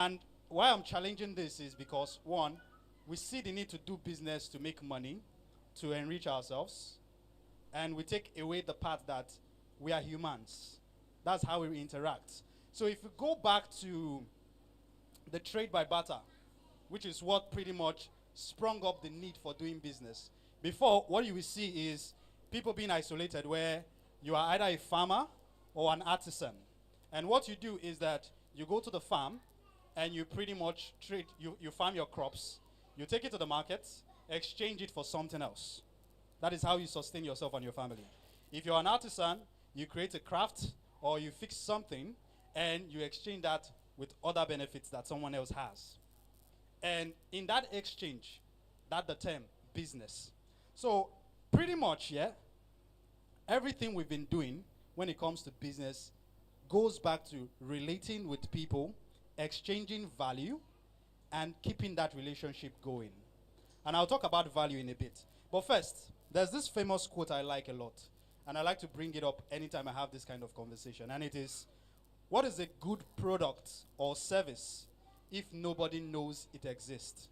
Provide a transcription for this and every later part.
And why I'm challenging this is because, one, we see the need to do business to make money, to enrich ourselves, and we take away the part that we are humans. That's how we interact. So if we go back to the trade by barter, which is what pretty much sprung up the need for doing business. Before, what you will see is people being isolated where you are either a farmer or an artisan. And what you do is that you go to the farm and you pretty much trade, you farm your crops, you take it to the market, exchange it for something else. That is how you sustain yourself and your family. If you're an artisan, you create a craft or you fix something and you exchange that with other benefits that someone else has. And in that exchange, that the term business. So pretty much, yeah, everything we've been doing when it comes to business goes back to relating with people, exchanging value, and keeping that relationship going. And I'll talk about value in a bit. But first, there's this famous quote I like a lot, and I like to bring it up anytime I have this kind of conversation, and it is, what is a good product or service if nobody knows it exists?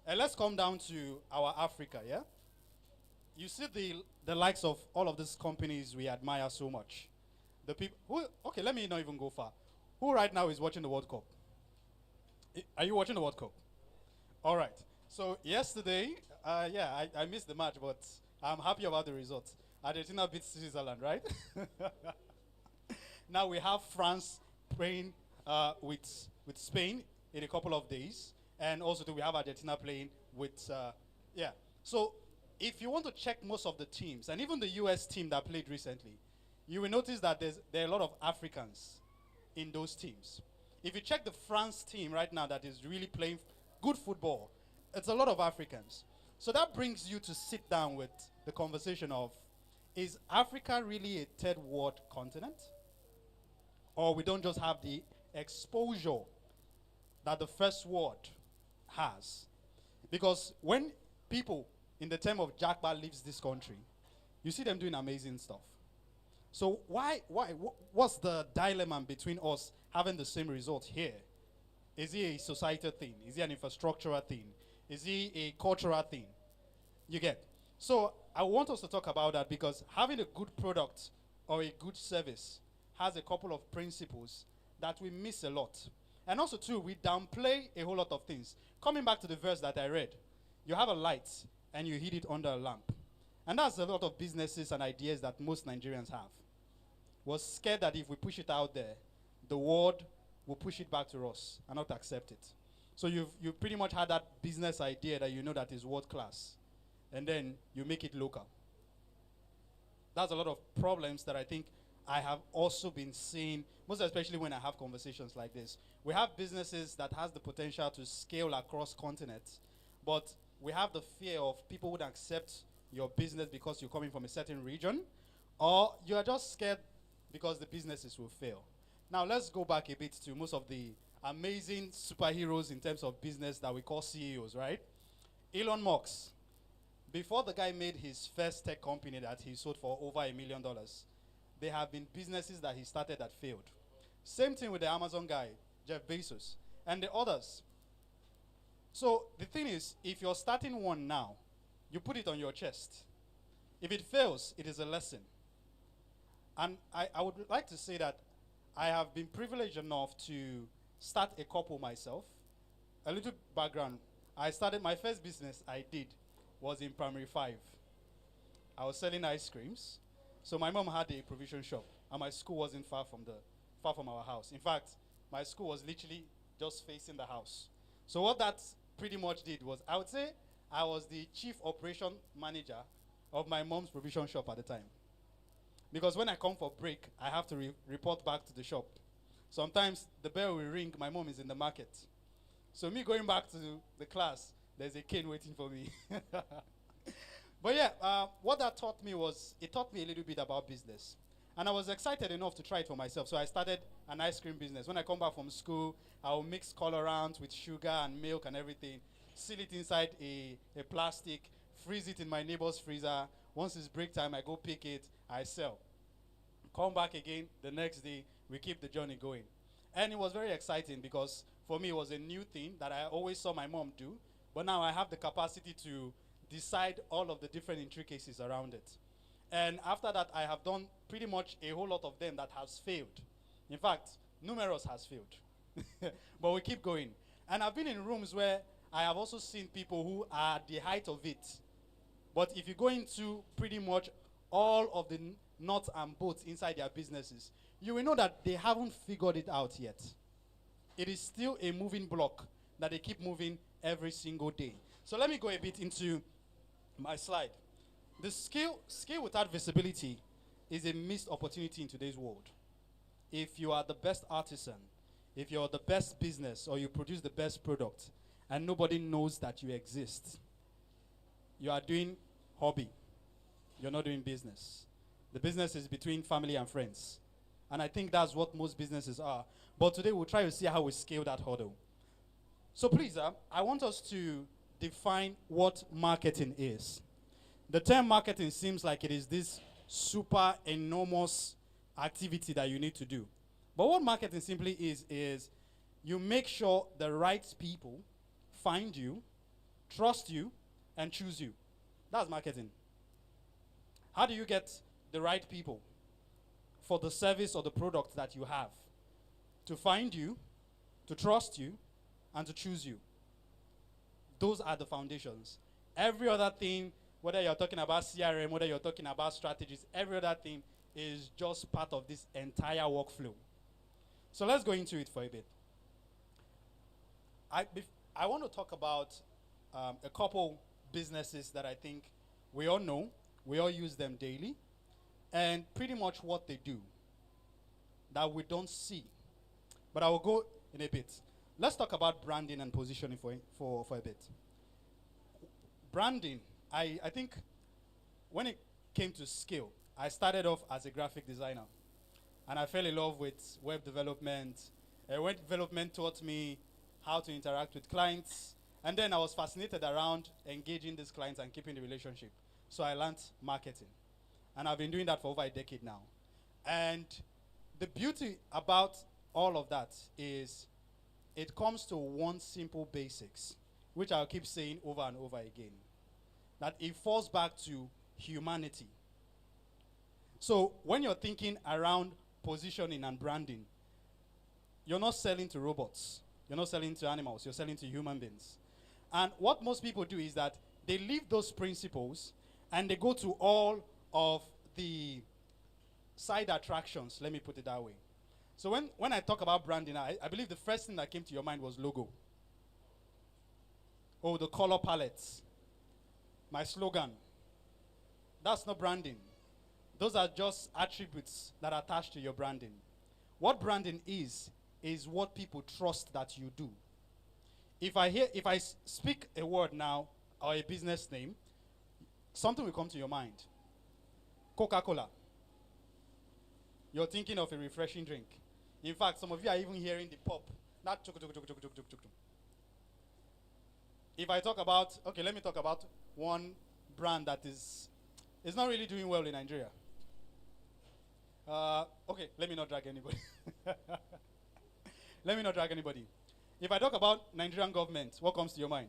And let's come down to our Africa, yeah? You see the likes of all of these companies we admire so much. The people who, okay, let me not even go far. Who right now is watching the World Cup? Are you watching the World Cup? All right. So yesterday, yeah, I missed the match, but I'm happy about the results. Argentina beat Switzerland, right? Now we have France playing with Spain in a couple of days, and also do we have Argentina playing with yeah. So if you want to check most of the teams, and even the U.S. team that played recently, you will notice that there are a lot of Africans in those teams. If you check the France team right now that is really playing good football, it's a lot of Africans. So that brings you to sit down with the conversation of, is Africa really a third world continent? Or we don't just have the exposure that the first world has? Because when people in the term of Jackpot leaves this country, you see them doing amazing stuff. So what's the dilemma between us having the same result here? Is it a societal thing? Is it an infrastructural thing? Is it a cultural thing? You get. So I want us to talk about that because having a good product or a good service has a couple of principles that we miss a lot. And also too, we downplay a whole lot of things. Coming back to the verse that I read, you have a light and you heat it under a lamp. And that's a lot of businesses and ideas that most Nigerians have. We're scared that if we push it out there, the world will push it back to us and not accept it. So you've pretty much had that business idea that you know that is world class, and then you make it local. That's a lot of problems that I think I have also been seeing, most especially when I have conversations like this. We have businesses that has the potential to scale across continents, but we have the fear of people would accept your business because you're coming from a certain region, or you are just scared because the businesses will fail. Now let's go back a bit to most of the amazing superheroes in terms of business that we call CEOs, right? Elon Musk, before the guy made his first tech company that he sold for over $1 million, there have been businesses that he started that failed. Same thing with the Amazon guy, Jeff Bezos, and the others. So the thing is, if you're starting one now, you put it on your chest. If it fails, it is a lesson. And I would like to say that I have been privileged enough to start a couple myself. A little background. I started, my first business I did was in primary 5. I was selling ice creams. So my mom had a provision shop, and my school wasn't far from our house. In fact, my school was literally just facing the house. So what that pretty much did was, I would say I was the chief operation manager of my mom's provision shop at the time. Because when I come for break, I have to report back to the shop. Sometimes the bell will ring, my mom is in the market. So me going back to the class, there's a cane waiting for me. But yeah, what that taught me was, it taught me a little bit about business. And I was excited enough to try it for myself. So I started an ice cream business. When I come back from school, I will mix colorants with sugar and milk and everything, seal it inside a plastic, freeze it in my neighbor's freezer. Once it's break time, I go pick it, I sell. Come back again the next day, we keep the journey going. And it was very exciting because for me it was a new thing that I always saw my mom do. But now I have the capacity to decide all of the different intricacies around it. And after that, I have done pretty much a whole lot of them that has failed. In fact, numerous has failed. But we keep going. And I've been in rooms where I have also seen people who are at the height of it. But if you go into pretty much all of the nuts and bolts inside their businesses, you will know that they haven't figured it out yet. It is still a moving block that they keep moving every single day. So let me go a bit into my slide. The skill without visibility is a missed opportunity in today's world. If you are the best artisan, if you're the best business, or you produce the best product, and nobody knows that you exist, you are doing hobby. You're not doing business. The business is between family and friends. And I think that's what most businesses are. But today we'll try to see how we scale that hurdle. So please, I want us to define what marketing is. The term marketing seems like it is this super enormous activity that you need to do. But what marketing simply is you make sure the right people find you, trust you, and choose you. That's marketing. How do you get the right people for the service or the product that you have? To find you, to trust you, and to choose you. Those are the foundations. Every other thing, whether you're talking about CRM, whether you're talking about strategies, every other thing is just part of this entire workflow. So let's go into it for a bit. I want to talk about a couple businesses that I think we all know, we all use them daily, and pretty much what they do that we don't see. But I will go in a bit. Let's talk about branding and positioning for a bit. Branding, I think when it came to skill, I started off as a graphic designer. And I fell in love with web development. Web development taught me how to interact with clients. And then I was fascinated around engaging these clients and keeping the relationship. So I learned marketing. And I've been doing that for over a decade now. And the beauty about all of that is it comes to one simple basics, which I'll keep saying over and over again, that it falls back to humanity. So when you're thinking around positioning and branding, you're not selling to robots. You're not selling to animals. You're selling to human beings. And what most people do is that they leave those principles and they go to all of the side attractions, let me put it that way. So when I talk about branding, I believe the first thing that came to your mind was logo. Oh, the color palettes. My slogan. That's not branding. Those are just attributes that are attached to your branding. What branding is what people trust that you do. If I speak a word now or a business name, something will come to your mind. Coca-Cola. You're thinking of a refreshing drink. In fact, some of you are even hearing the pop. That chuk chuk chuk chuk chuk chuk chuk. If I talk about, okay, let me talk about one brand that is not really doing well in Nigeria. Okay, let me not drag anybody. Let me not drag anybody. If I talk about Nigerian government, what comes to your mind?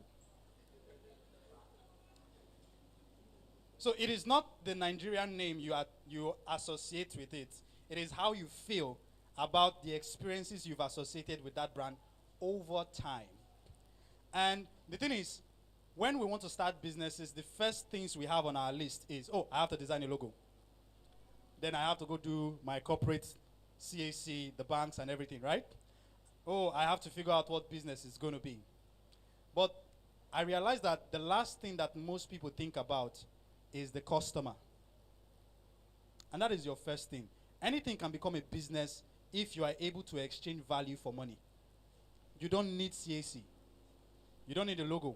So it is not the Nigerian name you associate with it. It is how you feel about the experiences you've associated with that brand over time. And the thing is, when we want to start businesses, the first things we have on our list is, oh, I have to design a logo. Then I have to go do my corporate CAC, the banks and everything, right? Oh, I have to figure out what business is going to be. But I realized that the last thing that most people think about is the customer. And that is your first thing. Anything can become a business if you are able to exchange value for money. You don't need CAC. You don't need a logo.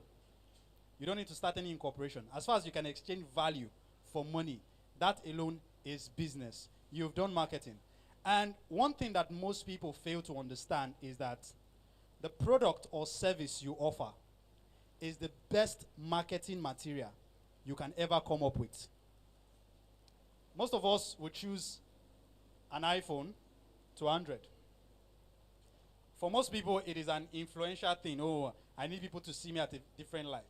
You don't need to start any incorporation. As far as you can exchange value for money, that alone is business. You've done marketing. And one thing that most people fail to understand is that the product or service you offer is the best marketing material you can ever come up with. Most of us would choose an iPhone to Android. For most people, it is an influential thing. Oh, I need people to see me at a different light.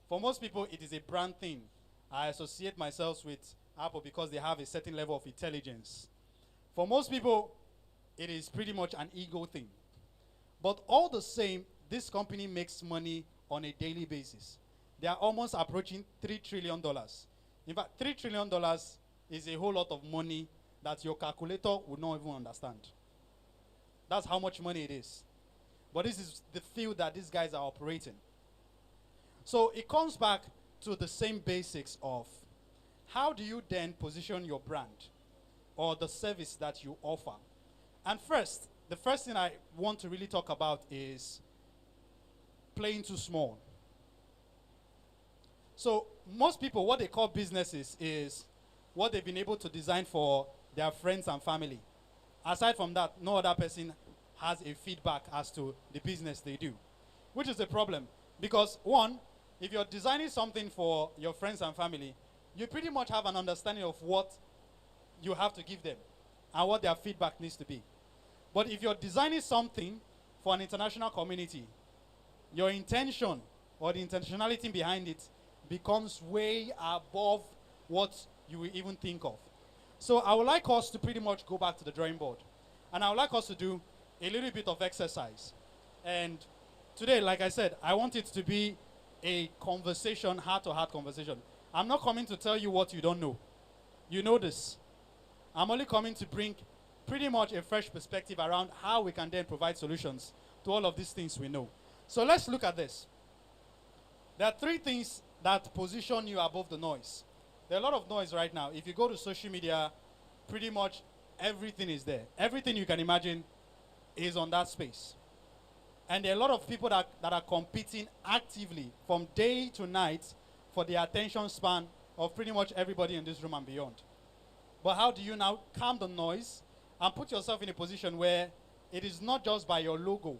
For most people, it is a brand thing. I associate myself with Apple because they have a certain level of intelligence. For most people, it is pretty much an ego thing. But all the same, this company makes money on a daily basis. They are almost approaching $3 trillion. In fact, $3 trillion is a whole lot of money that your calculator would not even understand. That's how much money it is. But this is the field that these guys are operating. So it comes back to the same basics of how do you then position your brand or the service that you offer. And first, the first thing I want to really talk about is playing too small. So most people, what they call businesses is what they've been able to design for their friends and family. Aside from that, no other person has a feedback as to the business they do, which is a problem. Because one, if you're designing something for your friends and family, you pretty much have an understanding of what you have to give them and what their feedback needs to be. But if you're designing something for an international community, your intention or the intentionality behind it becomes way above what you will even think of. So I would like us to pretty much go back to the drawing board. And I would like us to do a little bit of exercise. And today, like I said, I want it to be a conversation, heart-to-heart conversation. I'm not coming to tell you what you don't know. You know this. I'm only coming to bring pretty much a fresh perspective around how we can then provide solutions to all of these things we know. So let's look at this. There are three things that position you above the noise. There are a lot of noise right now. If you go to social media, pretty much everything is there. Everything you can imagine is on that space. And there are a lot of people that are competing actively from day to night for the attention span of pretty much everybody in this room and beyond. But how do you now calm the noise and put yourself in a position where it is not just by your logo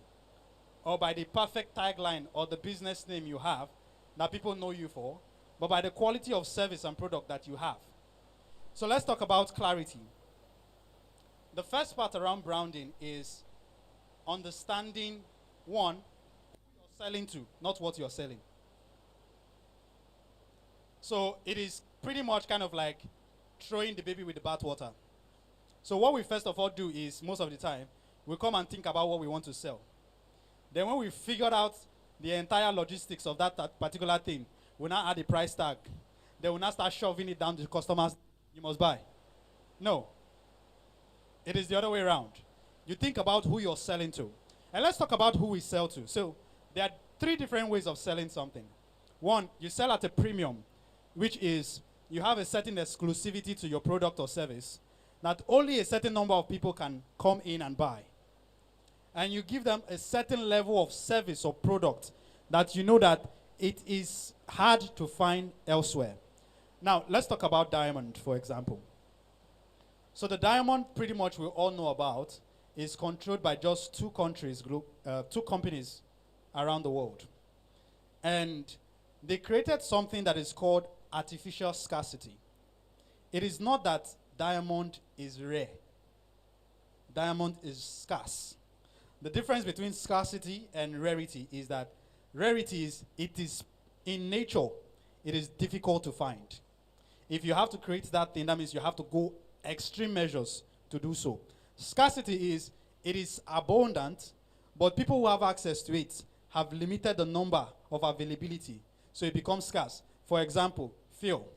or by the perfect tagline or the business name you have that people know you for, but by the quality of service and product that you have. So let's talk about clarity. The first part around branding is understanding, one, who you're selling to, not what you're selling. So it is pretty much kind of like throwing the baby with the bathwater. So what we first of all do is, most of the time, we come and think about what we want to sell. Then when we figured out the entire logistics of that particular thing, we now add a price tag. Then we now start shoving it down to the customers, you must buy. No. It is the other way around. You think about who you're selling to. And let's talk about who we sell to. So there are three different ways of selling something. One, you sell at a premium, which is you have a certain exclusivity to your product or service that only a certain number of people can come in and buy. And you give them a certain level of service or product that you know that it is hard to find elsewhere. Now, let's talk about diamond, for example. So the diamond, pretty much we all know about, is controlled by just two companies around the world. And they created something that is called artificial scarcity. It is not that diamond is rare. Diamond is scarce. The difference between scarcity and rarity is that rarity is, it is in nature, it is difficult to find. If you have to create that thing, that means you have to go extreme measures to do so. Scarcity is, it is abundant, but people who have access to it have limited the number of availability, so it becomes scarce. For example, fuel.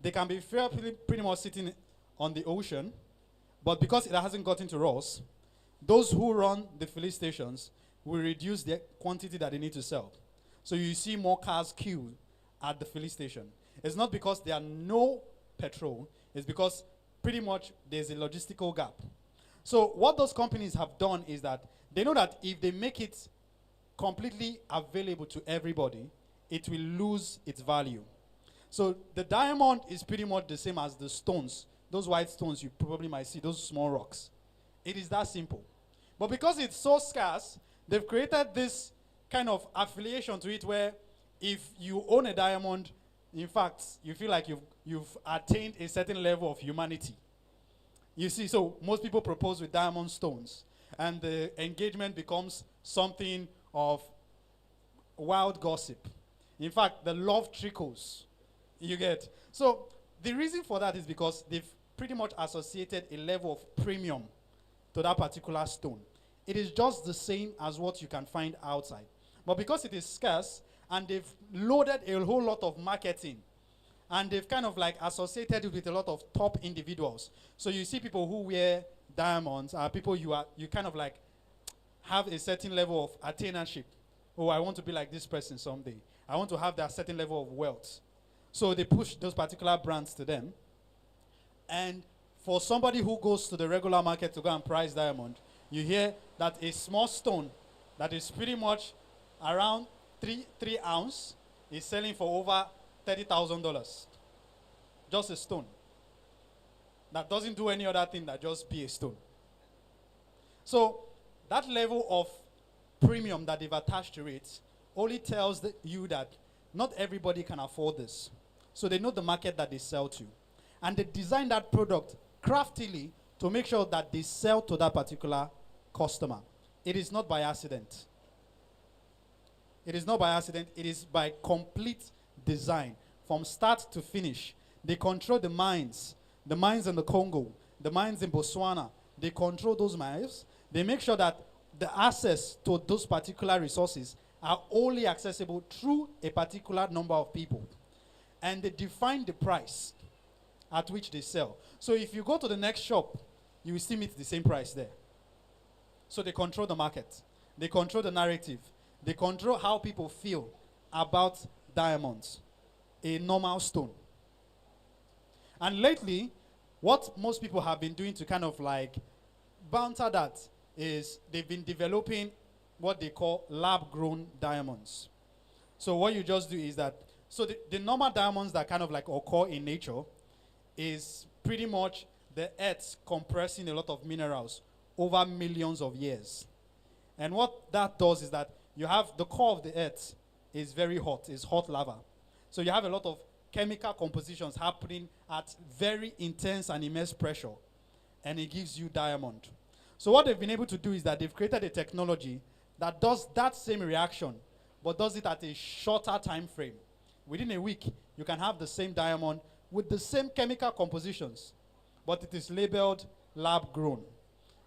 They can be fuel pretty much sitting on the ocean, but because it hasn't gotten to us, those who run the filling stations will reduce the quantity that they need to sell. So you see more cars queued at the filling station. It's not because there are no petrol, it's because pretty much there's a logistical gap. So what those companies have done is that they know that if they make it completely available to everybody, it will lose its value. So the diamond is pretty much the same as the stones. Those white stones you probably might see, those small rocks. It is that simple. But because it's so scarce, they've created this kind of affiliation to it where if you own a diamond, in fact, you feel like you've attained a certain level of humanity. You see, so most people propose with diamond stones. and the engagement becomes something of wild gossip. In fact, the love trickles. You get. So the reason for that is because they've pretty much associated a level of premium to that particular stone. It is just the same as what you can find outside. But because it is scarce and they've loaded a whole lot of marketing and they've kind of like associated it with a lot of top individuals. So you see people who wear diamonds are people you kind of like have a certain level of attainership. Oh, I want to be like this person someday. I want to have that certain level of wealth. So they push those particular brands to them. And for somebody who goes to the regular market to go and price diamond, you hear that a small stone that is pretty much around 3 ounce is selling for over $30,000. Just a stone. That doesn't do any other thing than just be a stone. So that level of premium that they've attached to it only tells you that not everybody can afford this. So they know the market that they sell to. And they design that product craftily to make sure that they sell to that particular customer. It is not by accident. It is not by accident. It is by complete design from start to finish. They control the mines in the Congo, the mines in Botswana. They control those mines. They make sure that the access to those particular resources are only accessible through a particular number of people. And they define the price at which they sell. So if you go to the next shop, you will still meet the same price there. So they control the market. They control the narrative. They control how people feel about diamonds, a normal stone. And lately, what most people have been doing to kind of like counter that is they've been developing what they call lab-grown diamonds. So what you just do is that, so the normal diamonds that kind of like occur in nature is pretty much the earth compressing a lot of minerals over millions of years. And what that does is that you have the core of the earth is very hot, is hot lava. So you have a lot of chemical compositions happening at very intense and immense pressure, and it gives you diamond. So what they've been able to do is that they've created a technology that does that same reaction, but does it at a shorter time frame. Within a week, you can have the same diamond with the same chemical compositions, but it is labeled lab grown.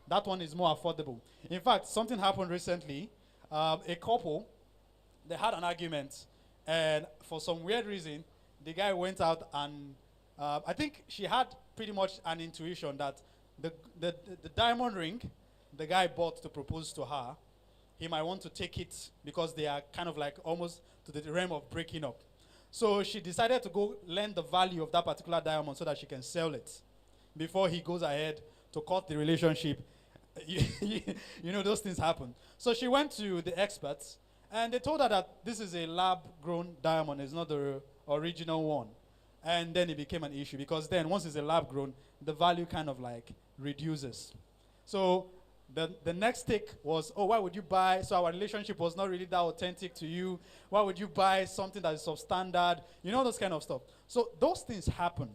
That one is more affordable. In fact, something happened recently. A couple, they had an argument, and for some weird reason, the guy went out and I think she had pretty much an intuition that the diamond ring the guy bought to propose to her, he might want to take it because they are kind of like almost to the realm of breaking up. So she decided to go learn the value of that particular diamond so that she can sell it before he goes ahead to cut the relationship. You know, those things happen. So she went to the experts, and they told her that this is a lab-grown diamond. It's not the original one. And then it became an issue because then once it's a lab-grown, the value kind of like reduces. So the next take was, oh, why would you buy? So our relationship was not really that authentic to you. Why would you buy something that is substandard? You know, those kind of stuff. So those things happen.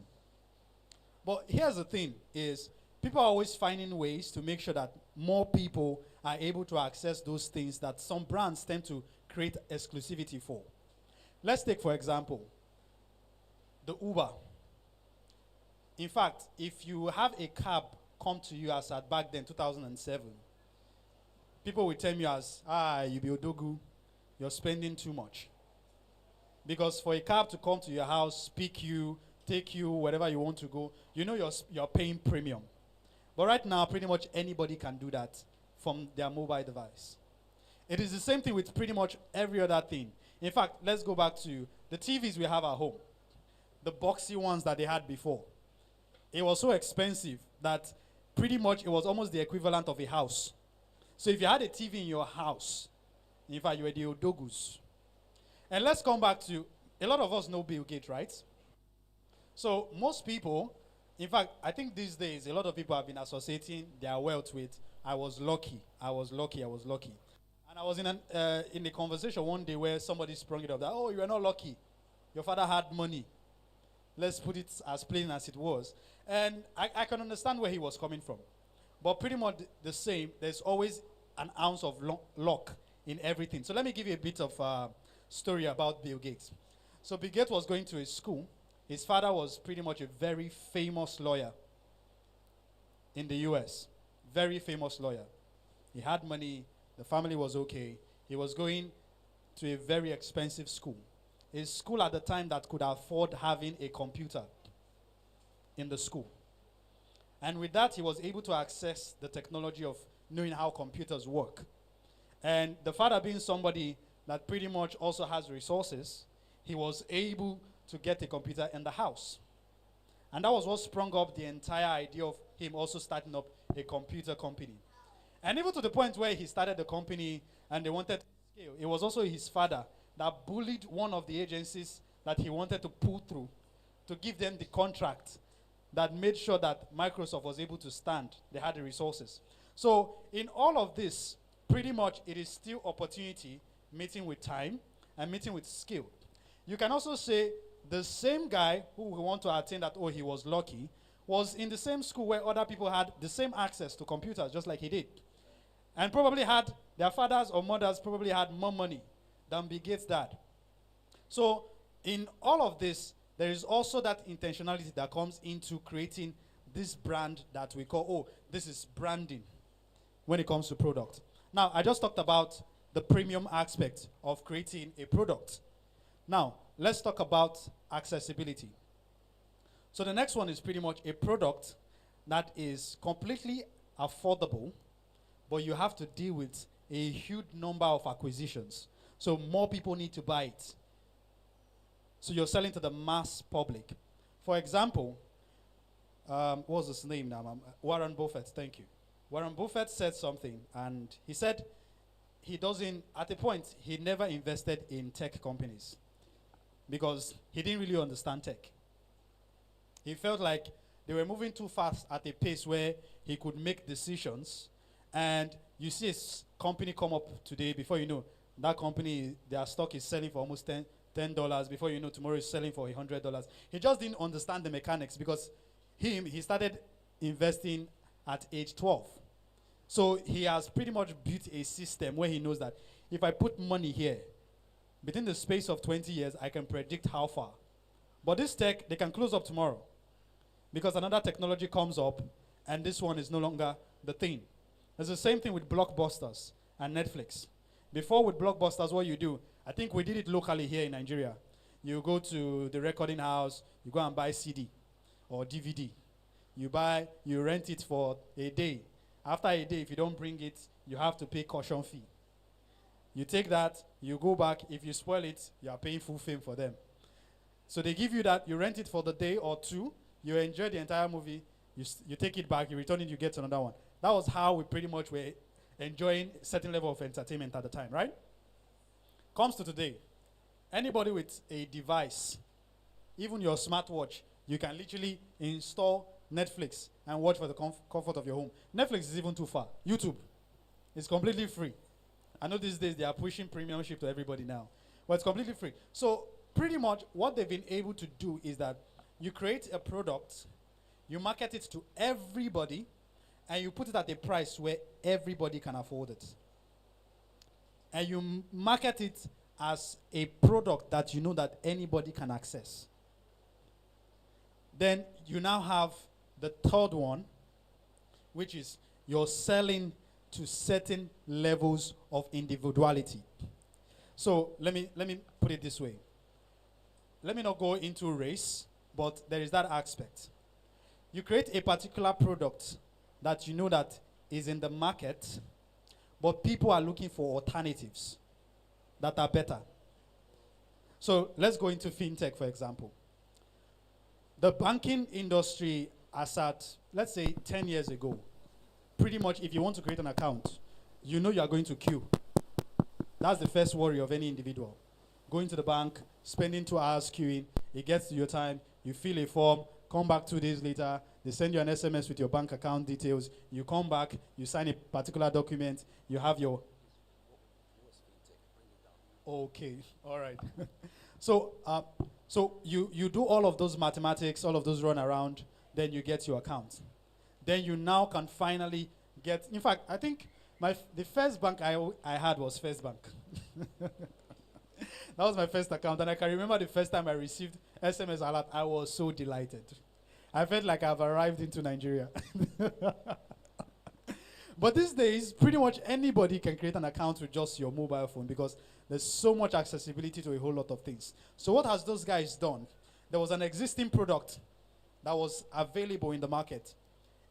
But here's the thing is, people are always finding ways to make sure that more people are able to access those things that some brands tend to create exclusivity for. Let's take, for example, the Uber. In fact, if you have a cab come to you as at back then, 2007, people will tell you as, you be odogu, you're spending too much. Because for a cab to come to your house, pick you, take you wherever you want to go, you know you're paying premium. But right now, pretty much anybody can do that from their mobile device. It is the same thing with pretty much every other thing. In fact, let's go back to the TVs we have at home. The boxy ones that they had before. It was so expensive that pretty much it was almost the equivalent of a house. So if you had a TV in your house, in fact, you were the odogus. And let's come back to, a lot of us know Bill Gates, right? So most people, in fact, I think these days, a lot of people have been associating their wealth with, I was lucky, I was lucky, I was lucky. And I was in a conversation one day where somebody sprung it up that, oh, you are not lucky. Your father had money. Let's put it as plain as it was. And I can understand where he was coming from. but pretty much the same. There's always an ounce of luck in everything. So let me give you a bit of story about Bill Gates. So Bill Gates was going to a school. His father was pretty much a very famous lawyer in the US. Very famous lawyer. He had money. The family was okay. He was going to a very expensive school. A school at the time that could afford having a computer in the school. And with that, he was able to access the technology of knowing how computers work. And the father being somebody that pretty much also has resources, he was able to get a computer in the house. And that was what sprung up the entire idea of him also starting up a computer company. And even to the point where he started the company and they wanted to scale, it was also his father that bullied one of the agencies that he wanted to pull through to give them the contract that made sure that Microsoft was able to stand. They had the resources. So in all of this, pretty much it is still opportunity meeting with time and meeting with skill. You can also say the same guy who we want to attain that, oh, he was lucky, was in the same school where other people had the same access to computers, just like he did. And probably had, their fathers or mothers probably had more money than Bill Gates' dad. So in all of this, there is also that intentionality that comes into creating this brand that we call, oh, this is branding when it comes to product. Now, I just talked about the premium aspect of creating a product. Now, let's talk about accessibility. So the next one is pretty much a product that is completely affordable, but you have to deal with a huge number of acquisitions. So more people need to buy it. So you're selling to the mass public. For example, what was his name now? Warren Buffett, thank you. Warren Buffett said something, and he said he doesn't, at a point, he never invested in tech companies because he didn't really understand tech. He felt like they were moving too fast at a pace where he could make decisions, and you see a company come up today, before you know, that company, their stock is selling for almost $10. Before you know, tomorrow is selling for $100. He just didn't understand the mechanics because he started investing at age 12. So he has pretty much built a system where he knows that if I put money here, within the space of 20 years, I can predict how far. But this tech, they can close up tomorrow because another technology comes up and this one is no longer the thing. It's the same thing with Blockbusters and Netflix. Before with Blockbusters, what you do, I think we did it locally here in Nigeria. You go to the recording house, you go and buy CD or DVD. You rent it for a day. After a day, if you don't bring it, you have to pay caution fee. You take that, you go back. If you spoil it, you are paying full fame for them. So they give you that, you rent it for the day or two, you enjoy the entire movie, you take it back, you return it, you get another one. That was how we pretty much were enjoying a certain level of entertainment at the time, right? Comes to today, anybody with a device, even your smartwatch, you can literally install Netflix and watch for the comfort of your home. Netflix is even too far. YouTube is completely free. I know these days they are pushing premiumship to everybody now, but it's completely free. So pretty much what they've been able to do is that you create a product, you market it to everybody, and you put it at a price where everybody can afford it. And you market it as a product that you know that anybody can access. Then you now have the third one, which is you're selling to certain levels of individuality. So let me put it this way. Let me not go into race, but there is that aspect. You create a particular product that you know that is in the market, but people are looking for alternatives that are better. So let's go into fintech, for example. The banking industry as at, let's say, 10 years ago, pretty much if you want to create an account, you know you are going to queue. That's the first worry of any individual. Going to the bank, spending 2 hours queuing, it gets to your time, you fill a form, come back 2 days later, they send you an SMS with your bank account details, you come back, you sign a particular document, you have your... Okay, all right. So you do all of those mathematics, all of those run around, then you get your account. then you now can finally get. In fact, I think the first bank I had was First Bank. That was my first account, and I can remember the first time I received SMS alert. I was so delighted. I felt like I've arrived into Nigeria. But these days, pretty much anybody can create an account with just your mobile phone because there's so much accessibility to a whole lot of things. So what has those guys done? There was an existing product that was available in the market.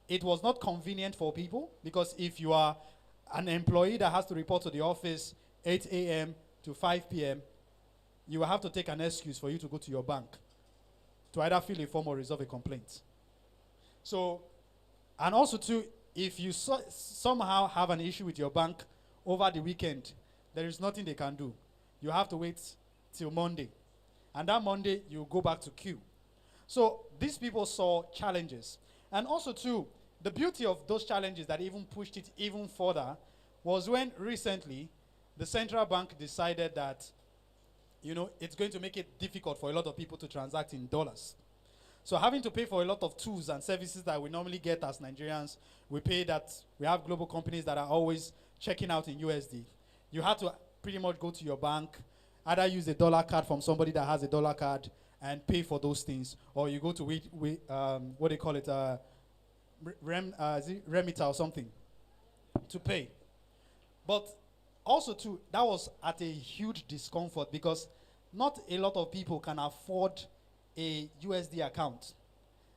It was not convenient for people because if you are an employee that has to report to the office 8 a.m. to 5 p.m., you will have to take an excuse for you to go to your bank to either fill a form or resolve a complaint. So, and also too, if you somehow have an issue with your bank over the weekend, there is nothing they can do. You have to wait till Monday. And that Monday, you go back to queue. So these people saw challenges. And also too, the beauty of those challenges that even pushed it even further was when recently the central bank decided that, it's going to make it difficult for a lot of people to transact in dollars. So having to pay for a lot of tools and services that we normally get as Nigerians, we have global companies that are always checking out in USD. You had to pretty much go to your bank, either use a dollar card from somebody that has a dollar card and pay for those things, or you go to what they call it, Remita or something to pay. But also too, that was at a huge discomfort because not a lot of people can afford a USD account.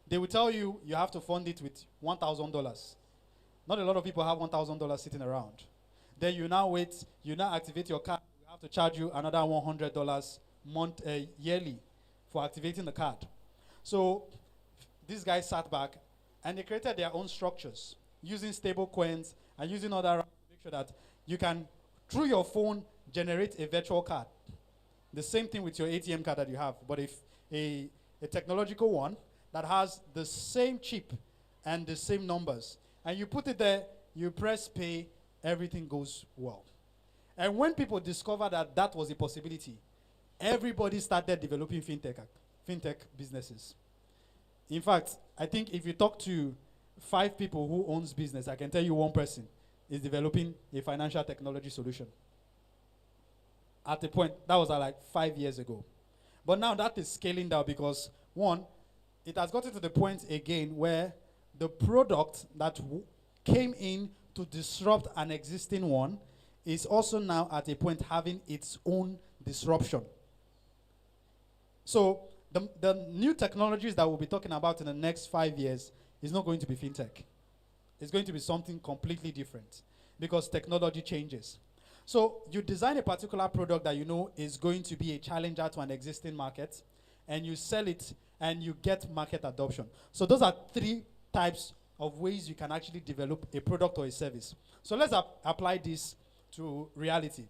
They will tell you you have to fund it with $1,000. Not a lot of people have $1,000 sitting around. Then you now activate your card. We have to charge you another $100 yearly for activating the card. So these guys sat back and they created their own structures using stable coins and using other to make sure that you can, through your phone, generate a virtual card. The same thing with your ATM card that you have, but if a technological one that has the same chip and the same numbers. And you put it there, you press pay, everything goes well. And when people discovered that that was a possibility, everybody started developing fintech businesses. In fact, I think if you talk to 5 people who owns business, I can tell you one person is developing a financial technology solution. At a point, that was like 5 years ago. But now that is scaling down because, one, it has gotten to the point again where the product that came in to disrupt an existing one is also now at a point having its own disruption. So the new technologies that we'll be talking about in the next 5 years is not going to be fintech. It's going to be something completely different because technology changes. So you design a particular product that you know is going to be a challenger to an existing market, and you sell it, and you get market adoption. So those are 3 types of ways you can actually develop a product or a service. So let's apply this to reality.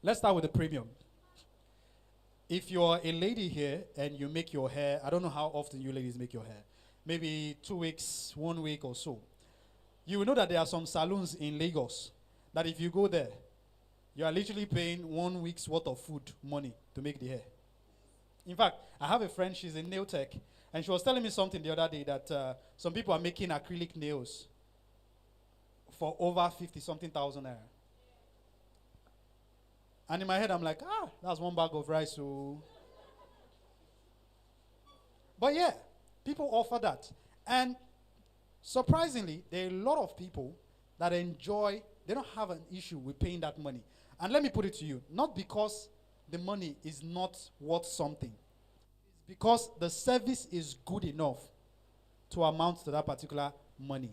Let's start with the premium. If you're a lady here and you make your hair, I don't know how often you ladies make your hair, maybe 2 weeks, 1 week or so. You will know that there are some salons in Lagos that if you go there, you are literally paying 1 week's worth of food money to make the hair. In fact, I have a friend, she's in nail tech, and she was telling me something the other day that some people are making acrylic nails for over 50-something thousand naira. And in my head, I'm like, that's 1 bag of rice. So. But yeah, people offer that. And surprisingly, there are a lot of people that they don't have an issue with paying that money. And let me put it to you, not because the money is not worth something. It's because the service is good enough to amount to that particular money.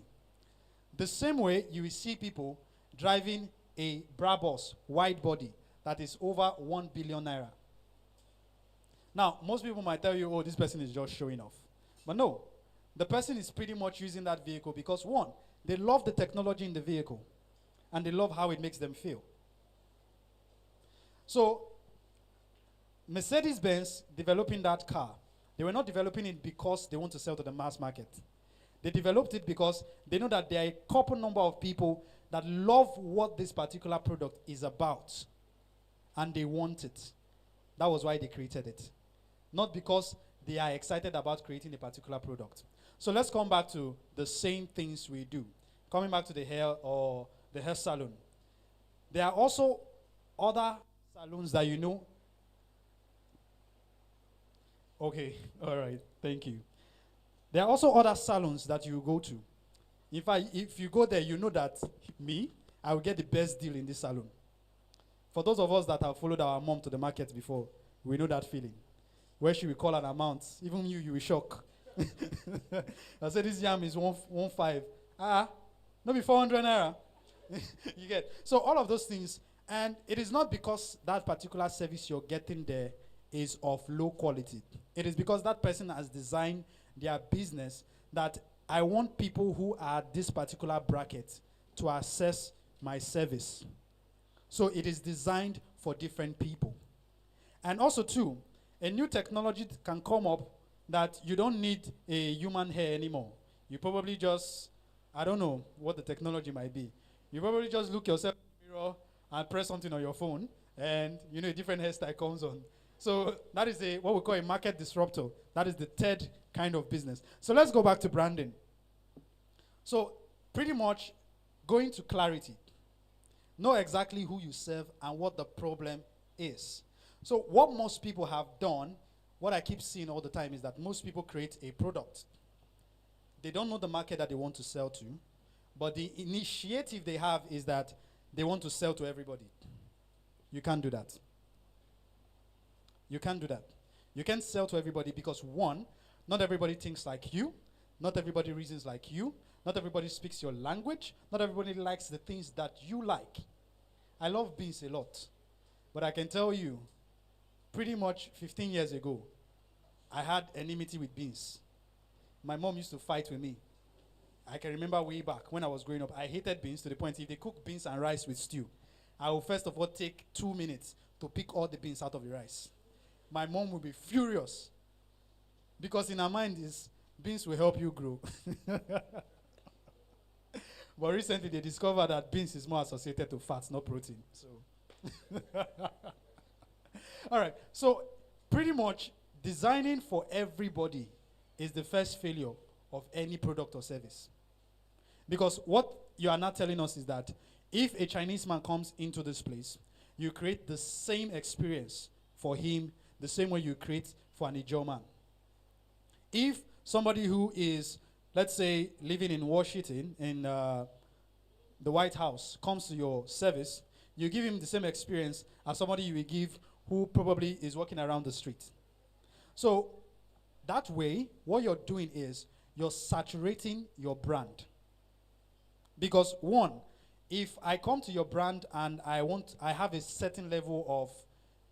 The same way you will see people driving a Brabus wide body that is over 1 billion naira. Now, most people might tell you, this person is just showing off. But no, the person is pretty much using that vehicle because, one, they love the technology in the vehicle, and they love how it makes them feel. So, Mercedes-Benz developing that car, they were not developing it because they want to sell to the mass market. They developed it because they know that there are a couple number of people that love what this particular product is about, and they want it. That was why they created it. Not because they are excited about creating a particular product. So let's come back to the same things we do. Coming back to the hair or the hair salon. There are also other salons that you know. Okay, all right, thank you. There are also other salons that you go to. In fact, if you go there, you know that me, I will get the best deal in this salon. For those of us that have followed our mom to the market before, we know that feeling. Where she will call an amount, even you will shock. I said this yam is 115. No be 400 naira. You get. So all of those things, and it is not because that particular service you're getting there is of low quality. It is because that person has designed their business that I want people who are this particular bracket to access my service. So it is designed for different people. And also too, a new technology can come up that you don't need a human hair anymore. You probably just, I don't know what the technology might be. You probably just look yourself in the mirror and press something on your phone, and a different hairstyle comes on. So that is what we call a market disruptor. That is the third kind of business. So let's go back to branding. So pretty much going to clarity. Know exactly who you serve and what the problem is. So what most people have done, what I keep seeing all the time, is that most people create a product. They don't know the market that they want to sell to, but the initiative they have is that they want to sell to everybody. You can't do that. You can't do that. You can't sell to everybody because, one, not everybody thinks like you. Not everybody reasons like you. Not everybody speaks your language. Not everybody likes the things that you like. I love beans a lot. But I can tell you, pretty much 15 years ago, I had enmity with beans. My mom used to fight with me. I can remember way back when I was growing up, I hated beans to the point if they cook beans and rice with stew, I will first of all take 2 minutes to pick all the beans out of the rice. My mom will be furious because in her mind is beans will help you grow. But recently they discovered that beans is more associated to fats, not protein. So, all right. So pretty much designing for everybody is the first failure of any product or service. Because what you are not telling us is that if a Chinese man comes into this place, you create the same experience for him the same way you create for an Ijaw man. If somebody who is, let's say, living in Washington, in the White House, comes to your service, you give him the same experience as somebody you will give who probably is walking around the street. So that way, what you're doing is you're saturating your brand. Because one, if I come to your brand and I have a certain level of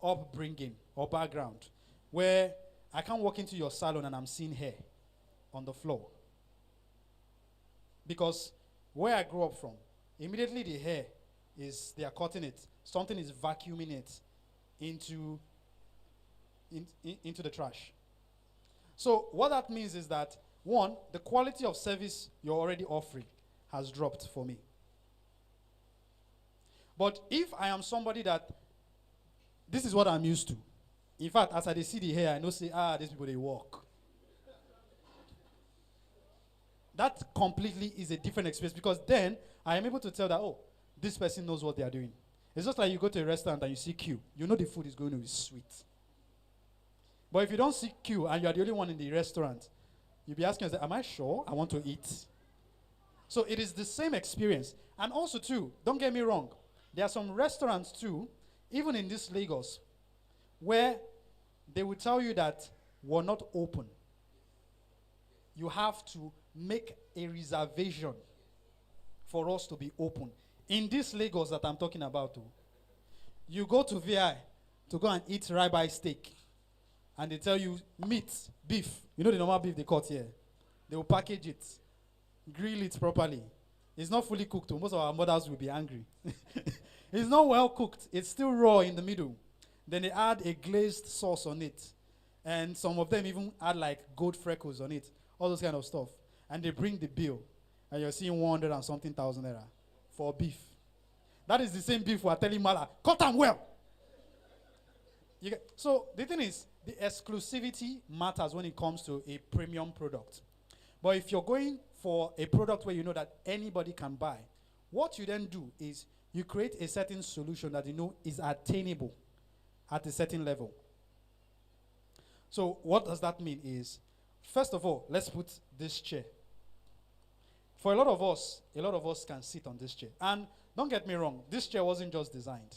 upbringing or background where I can't walk into your salon and I'm seeing hair on the floor. Because where I grew up from, immediately the hair they are cutting it. Something is vacuuming it into the trash. So what that means is that, one, the quality of service you're already offering has dropped for me. But if I am somebody that, this is what I'm used to. In fact, as I see the hair, I know say, these people, they walk. That completely is a different experience because then I am able to tell that, oh, this person knows what they are doing. It's just like you go to a restaurant and you see queue. You know the food is going to be sweet. But if you don't see queue and you are the only one in the restaurant, you'll be asking yourself, am I sure I want to eat? So it is the same experience. And also too, don't get me wrong, there are some restaurants too, even in this Lagos, where they will tell you that we're not open. You have to make a reservation for us to be open. In this Lagos that I'm talking about, you go to VI to go and eat ribeye steak, and they tell you meat, beef. You know the normal beef they cut here. They will package it, grill it properly. It's not fully cooked. Most of our mothers will be angry. It's not well cooked. It's still raw in the middle. Then they add a glazed sauce on it. And some of them even add like gold freckles on it. All those kind of stuff. And they bring the bill. And you're seeing 100 and something thousand naira for beef. That is the same beef we're telling Mala, cut them well. So the thing is, the exclusivity matters when it comes to a premium product. But if you're going for a product where you know that anybody can buy, what you then do is you create a certain solution that you know is attainable at a certain level. So what does that mean is, first of all, let's put this chair. For a lot of us can sit on this chair. And don't get me wrong, this chair wasn't just designed.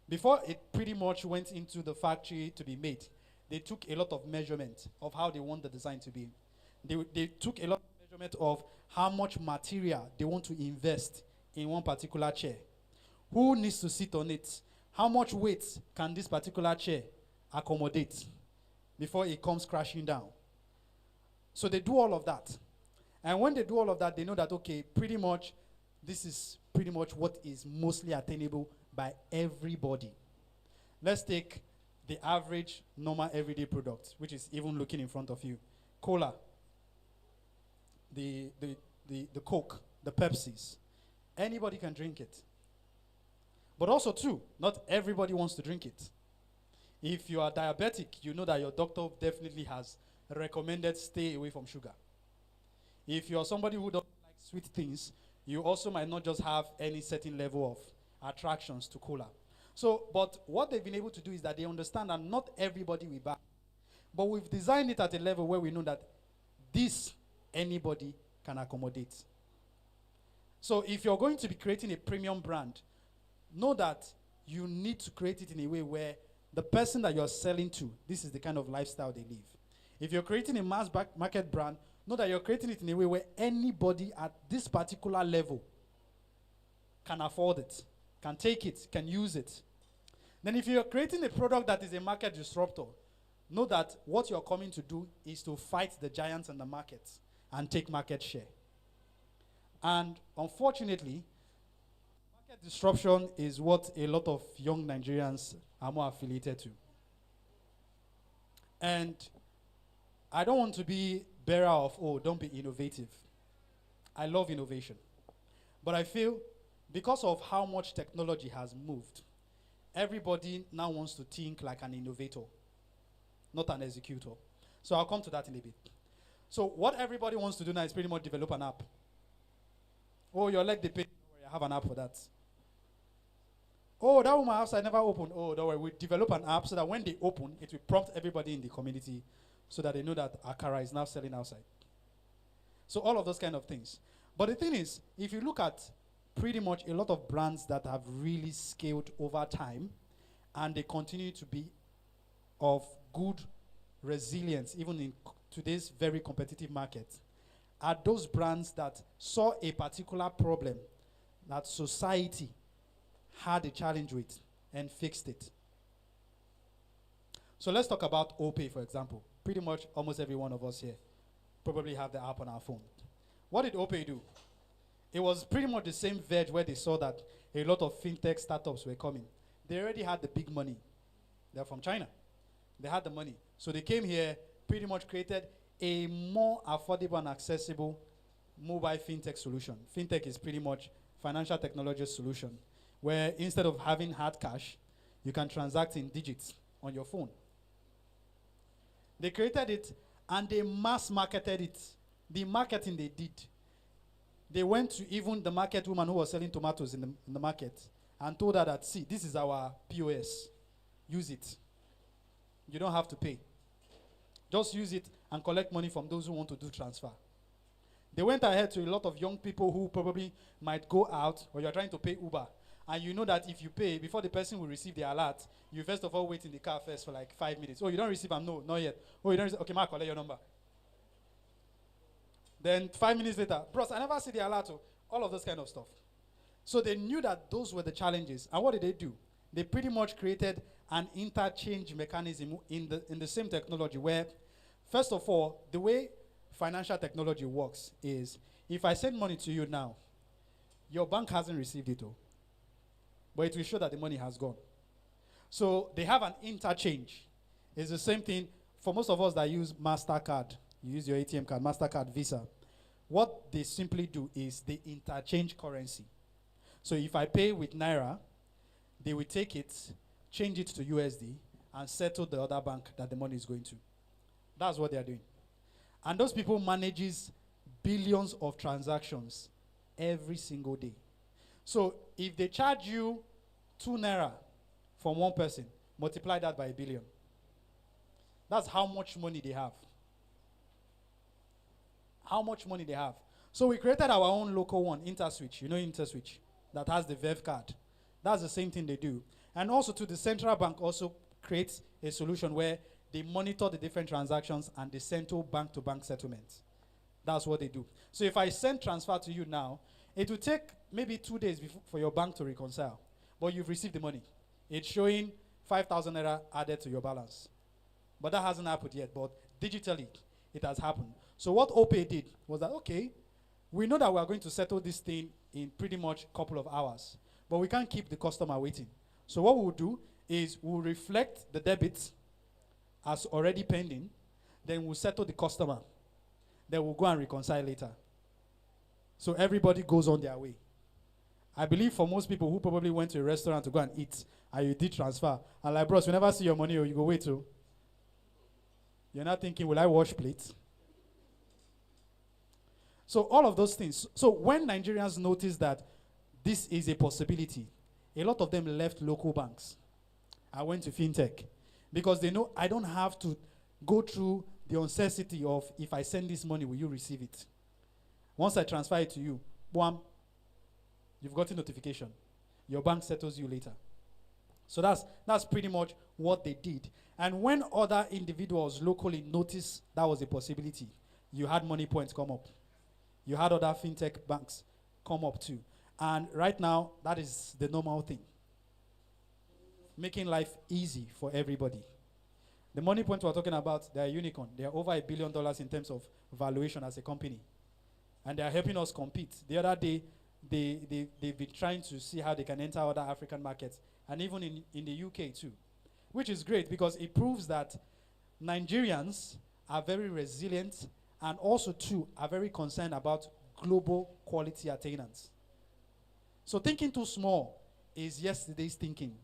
Before it pretty much went into the factory to be made, they took a lot of measurement of how they want the design to be. They took a lot of measurement of how much material they want to invest in one particular chair. Who needs to sit on it? How much weight can this particular chair accommodate before it comes crashing down? So they do all of that. And when they do all of that, they know that, okay, pretty much this is pretty much what is mostly attainable by everybody. Let's take the average, normal, everyday product, which is even looking in front of you. Cola, the Coke, the Pepsis. Anybody can drink it. But also, too, not everybody wants to drink it. If you are diabetic, you know that your doctor definitely has recommended stay away from sugar. If you're somebody who doesn't like sweet things, you also might not just have any certain level of attractions to cola. So, but what they've been able to do is that they understand that not everybody will buy. But we've designed it at a level where we know that this anybody can accommodate. So if you're going to be creating a premium brand, know that you need to create it in a way where the person that you're selling to, this is the kind of lifestyle they live. If you're creating a mass market brand, know that you're creating it in a way where anybody at this particular level can afford it, can take it, can use it. Then if you're creating a product that is a market disruptor, know that what you're coming to do is to fight the giants in the market and take market share. And unfortunately, market disruption is what a lot of young Nigerians are more affiliated to. And I don't want to be bearer of, oh, don't be innovative. I love innovation. But I feel because of how much technology has moved, everybody now wants to think like an innovator, not an executor. So I'll come to that in a bit. So what everybody wants to do now is pretty much develop an app. Oh, your leg, they pay. I have an app for that. Oh, that woman outside never opened. Oh, don't worry. We develop an app so that when they open, it will prompt everybody in the community so that they know that Akara is now selling outside. So all of those kind of things. But the thing is, if you look at pretty much a lot of brands that have really scaled over time and they continue to be of good resilience, even in today's very competitive market, are those brands that saw a particular problem that society had a challenge with and fixed it. So let's talk about OPay, for example. Pretty much almost every one of us here probably have the app on our phone. What did OPay do? It was pretty much the same verge where they saw that a lot of fintech startups were coming. They already had the big money. They're from China. They had the money. So they came here, pretty much created a more affordable and accessible mobile fintech solution. Fintech is pretty much financial technology solution, where instead of having hard cash, you can transact in digits on your phone. They created it and they mass marketed it. The marketing they did, they went to even the market woman who was selling tomatoes in the market and told her that, see, this is our POS. Use it. You don't have to pay. Just use it and collect money from those who want to do transfer. They went ahead to a lot of young people who probably might go out, or you're trying to pay Uber, and you know that if you pay, before the person will receive the alert, you first of all wait in the car first for like 5 minutes. Oh, you don't receive them? No, not yet. Oh, you don't receive? Okay, Mark, collect your number. Then 5 minutes later, bros, I never see the alert. All of those kind of stuff. So they knew that those were the challenges. And what did they do? They pretty much created an interchange mechanism in the same technology where, first of all, the way financial technology works is if I send money to you now, your bank hasn't received it, but it will show that the money has gone. So they have an interchange. It's the same thing for most of us that use MasterCard. You use your ATM card, MasterCard, Visa. What they simply do is they interchange currency. So if I pay with Naira, they will take it, change it to USD, and settle the other bank that the money is going to. That's what they are doing. And those people manages billions of transactions every single day. So if they charge you 2 naira from one person, multiply that by a billion. That's how much money they have. How much money they have. So we created our own local one, InterSwitch. You know InterSwitch? That has the Verve card. That's the same thing they do. And also the central bank also creates a solution where they monitor the different transactions and they send to bank-to-bank settlements. That's what they do. So if I send transfer to you now, it will take maybe 2 days for your bank to reconcile. But you've received the money. It's showing 5,000 naira added to your balance. But that hasn't happened yet. But digitally, it has happened. So what OPay did was that, okay, we know that we are going to settle this thing in pretty much a couple of hours. But we can't keep the customer waiting. So what we'll do is we'll reflect the debits as already pending. Then we'll settle the customer. Then we'll go and reconcile later. So everybody goes on their way. I believe for most people who probably went to a restaurant to go and eat, and you did transfer, and like, bros, we never see your money, or you go, wait, oh. You're not thinking, will I wash plates? So all of those things. So when Nigerians notice that this is a possibility, a lot of them left local banks. I went to fintech because they know I don't have to go through the uncertainty of if I send this money, will you receive it? Once I transfer it to you, boom, you've got a notification. Your bank settles you later. So that's pretty much what they did. And when other individuals locally noticed that was a possibility, you had Money Points come up. You had other fintech banks come up too. And right now, that is the normal thing. Making life easy for everybody. The Money Point we're talking about, they're a unicorn. They're over $1 billion in terms of valuation as a company. And they're helping us compete. The other day, they've been trying to see how they can enter other African markets, and even in the UK too, which is great because it proves that Nigerians are very resilient and also too are very concerned about global quality attainance. So thinking too small is yesterday's thinking.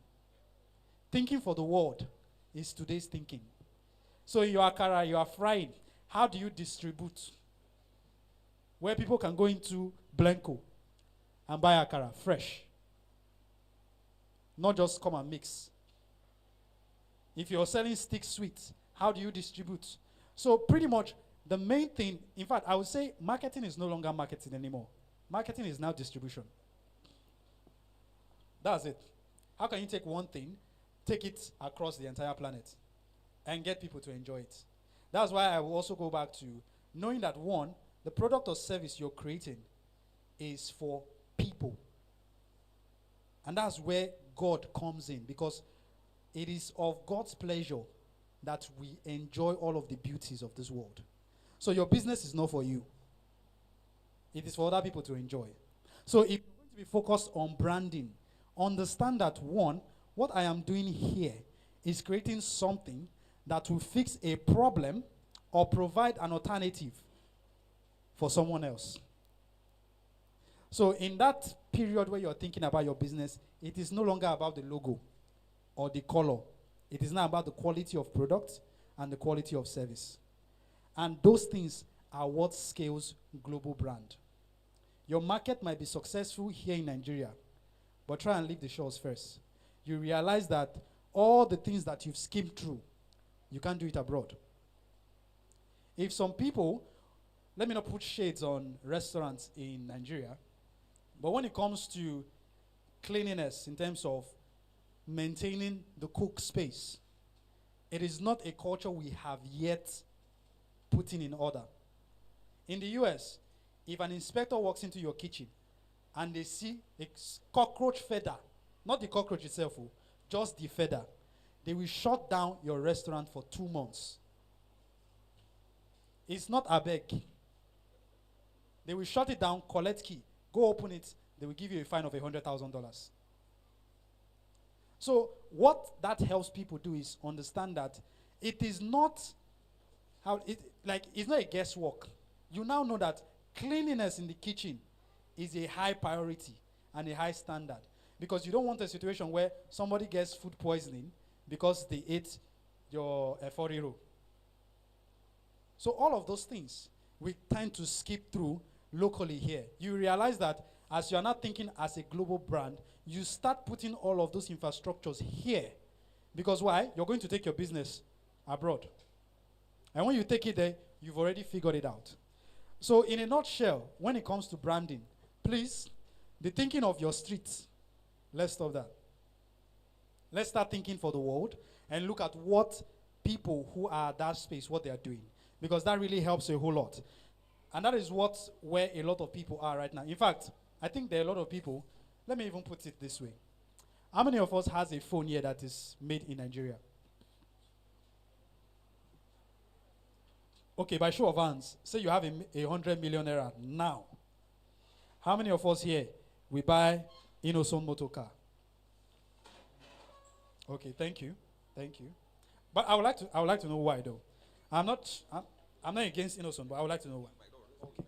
Thinking for the world is today's thinking. So in your akara, you are frying. How do you distribute? Where people can go into Blanco and buy akara fresh. Not just come and mix. If you're selling stick sweets, how do you distribute? So pretty much the main thing, in fact, I would say marketing is no longer marketing anymore. Marketing is now distribution. That's it. How can you take one thing, take it across the entire planet, and get people to enjoy it? That's why I will also go back to knowing that, one, the product or service you're creating is for people. And that's where God comes in, because it is of God's pleasure that we enjoy all of the beauties of this world. So your business is not for you. It is for other people to enjoy. So if you're going to be focused on branding, understand that, one, what I am doing here is creating something that will fix a problem or provide an alternative for someone else. So in that period where you're thinking about your business, it is no longer about the logo or the color. It is now about the quality of product and the quality of service. And those things are what scales global brand. Your market might be successful here in Nigeria, but try and leave the shores first. You realize that all the things that you've skimmed through, you can't do it abroad. If some people, let me not put shades on restaurants in Nigeria, but when it comes to cleanliness in terms of maintaining the cook space, it is not a culture we have yet put in order. In the US, if an inspector walks into your kitchen and they see a cockroach feather, not the cockroach itself, just the feather, they will shut down your restaurant for 2 months. It's not a beg. They will shut it down, collect key, go open it, they will give you a fine of $100,000. So what that helps people do is understand that it is not it's not a guesswork. You now know that cleanliness in the kitchen is a high priority and a high standard, because you don't want a situation where somebody gets food poisoning because they ate your efforiro. So all of those things we tend to skip through locally here. You realize that as you are not thinking as a global brand, you start putting all of those infrastructures here. Because why? You're going to take your business abroad. And when you take it there, you've already figured it out. So in a nutshell, when it comes to branding, please, the thinking of your streets, let's stop that. Let's start thinking for the world and look at what people who are at that space, what they are doing. Because that really helps a whole lot. And that is where a lot of people are right now. In fact, I think there are a lot of people, let me even put it this way. How many of us has a phone here that is made in Nigeria? Okay, by show of hands, say you have a 100 million naira now. How many of us here, we buy Innoson motor car? Okay, thank you. Thank you. But I would like to know why though. I'm not against Innoson, but I would like to know why. Okay.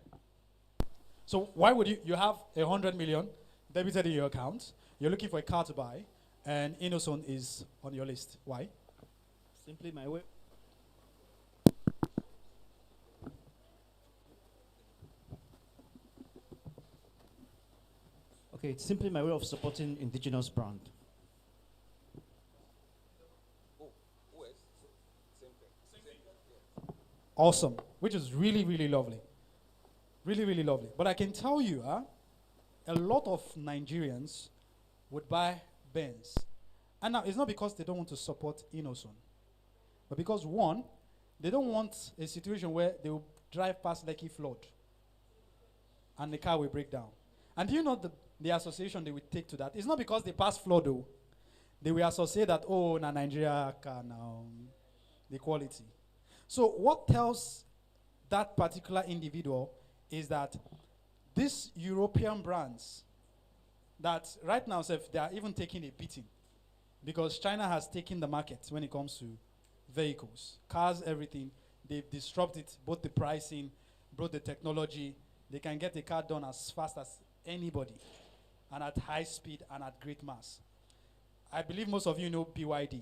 So why would you have 100 million debited in your account, you're looking for a car to buy, and Innoson is on your list? Why? Simply my way. Okay, it's simply my way of supporting indigenous brand. Awesome. Which is really, really lovely. Really, really lovely. But I can tell you, a lot of Nigerians would buy Benz. And now, it's not because they don't want to support Innoson, but because, one, they don't want a situation where they will drive past Lekki flood and the car will break down. And do you know the association they will take to that? It's not because they pass flood, though. They will associate that, oh, na Nigeria car now, the quality. So what tells that particular individual is that these European brands that right now, they are even taking a beating because China has taken the market when it comes to vehicles, cars, everything. They've disrupted both the pricing, both the technology. They can get a car done as fast as anybody and at high speed and at great mass. I believe most of you know BYD,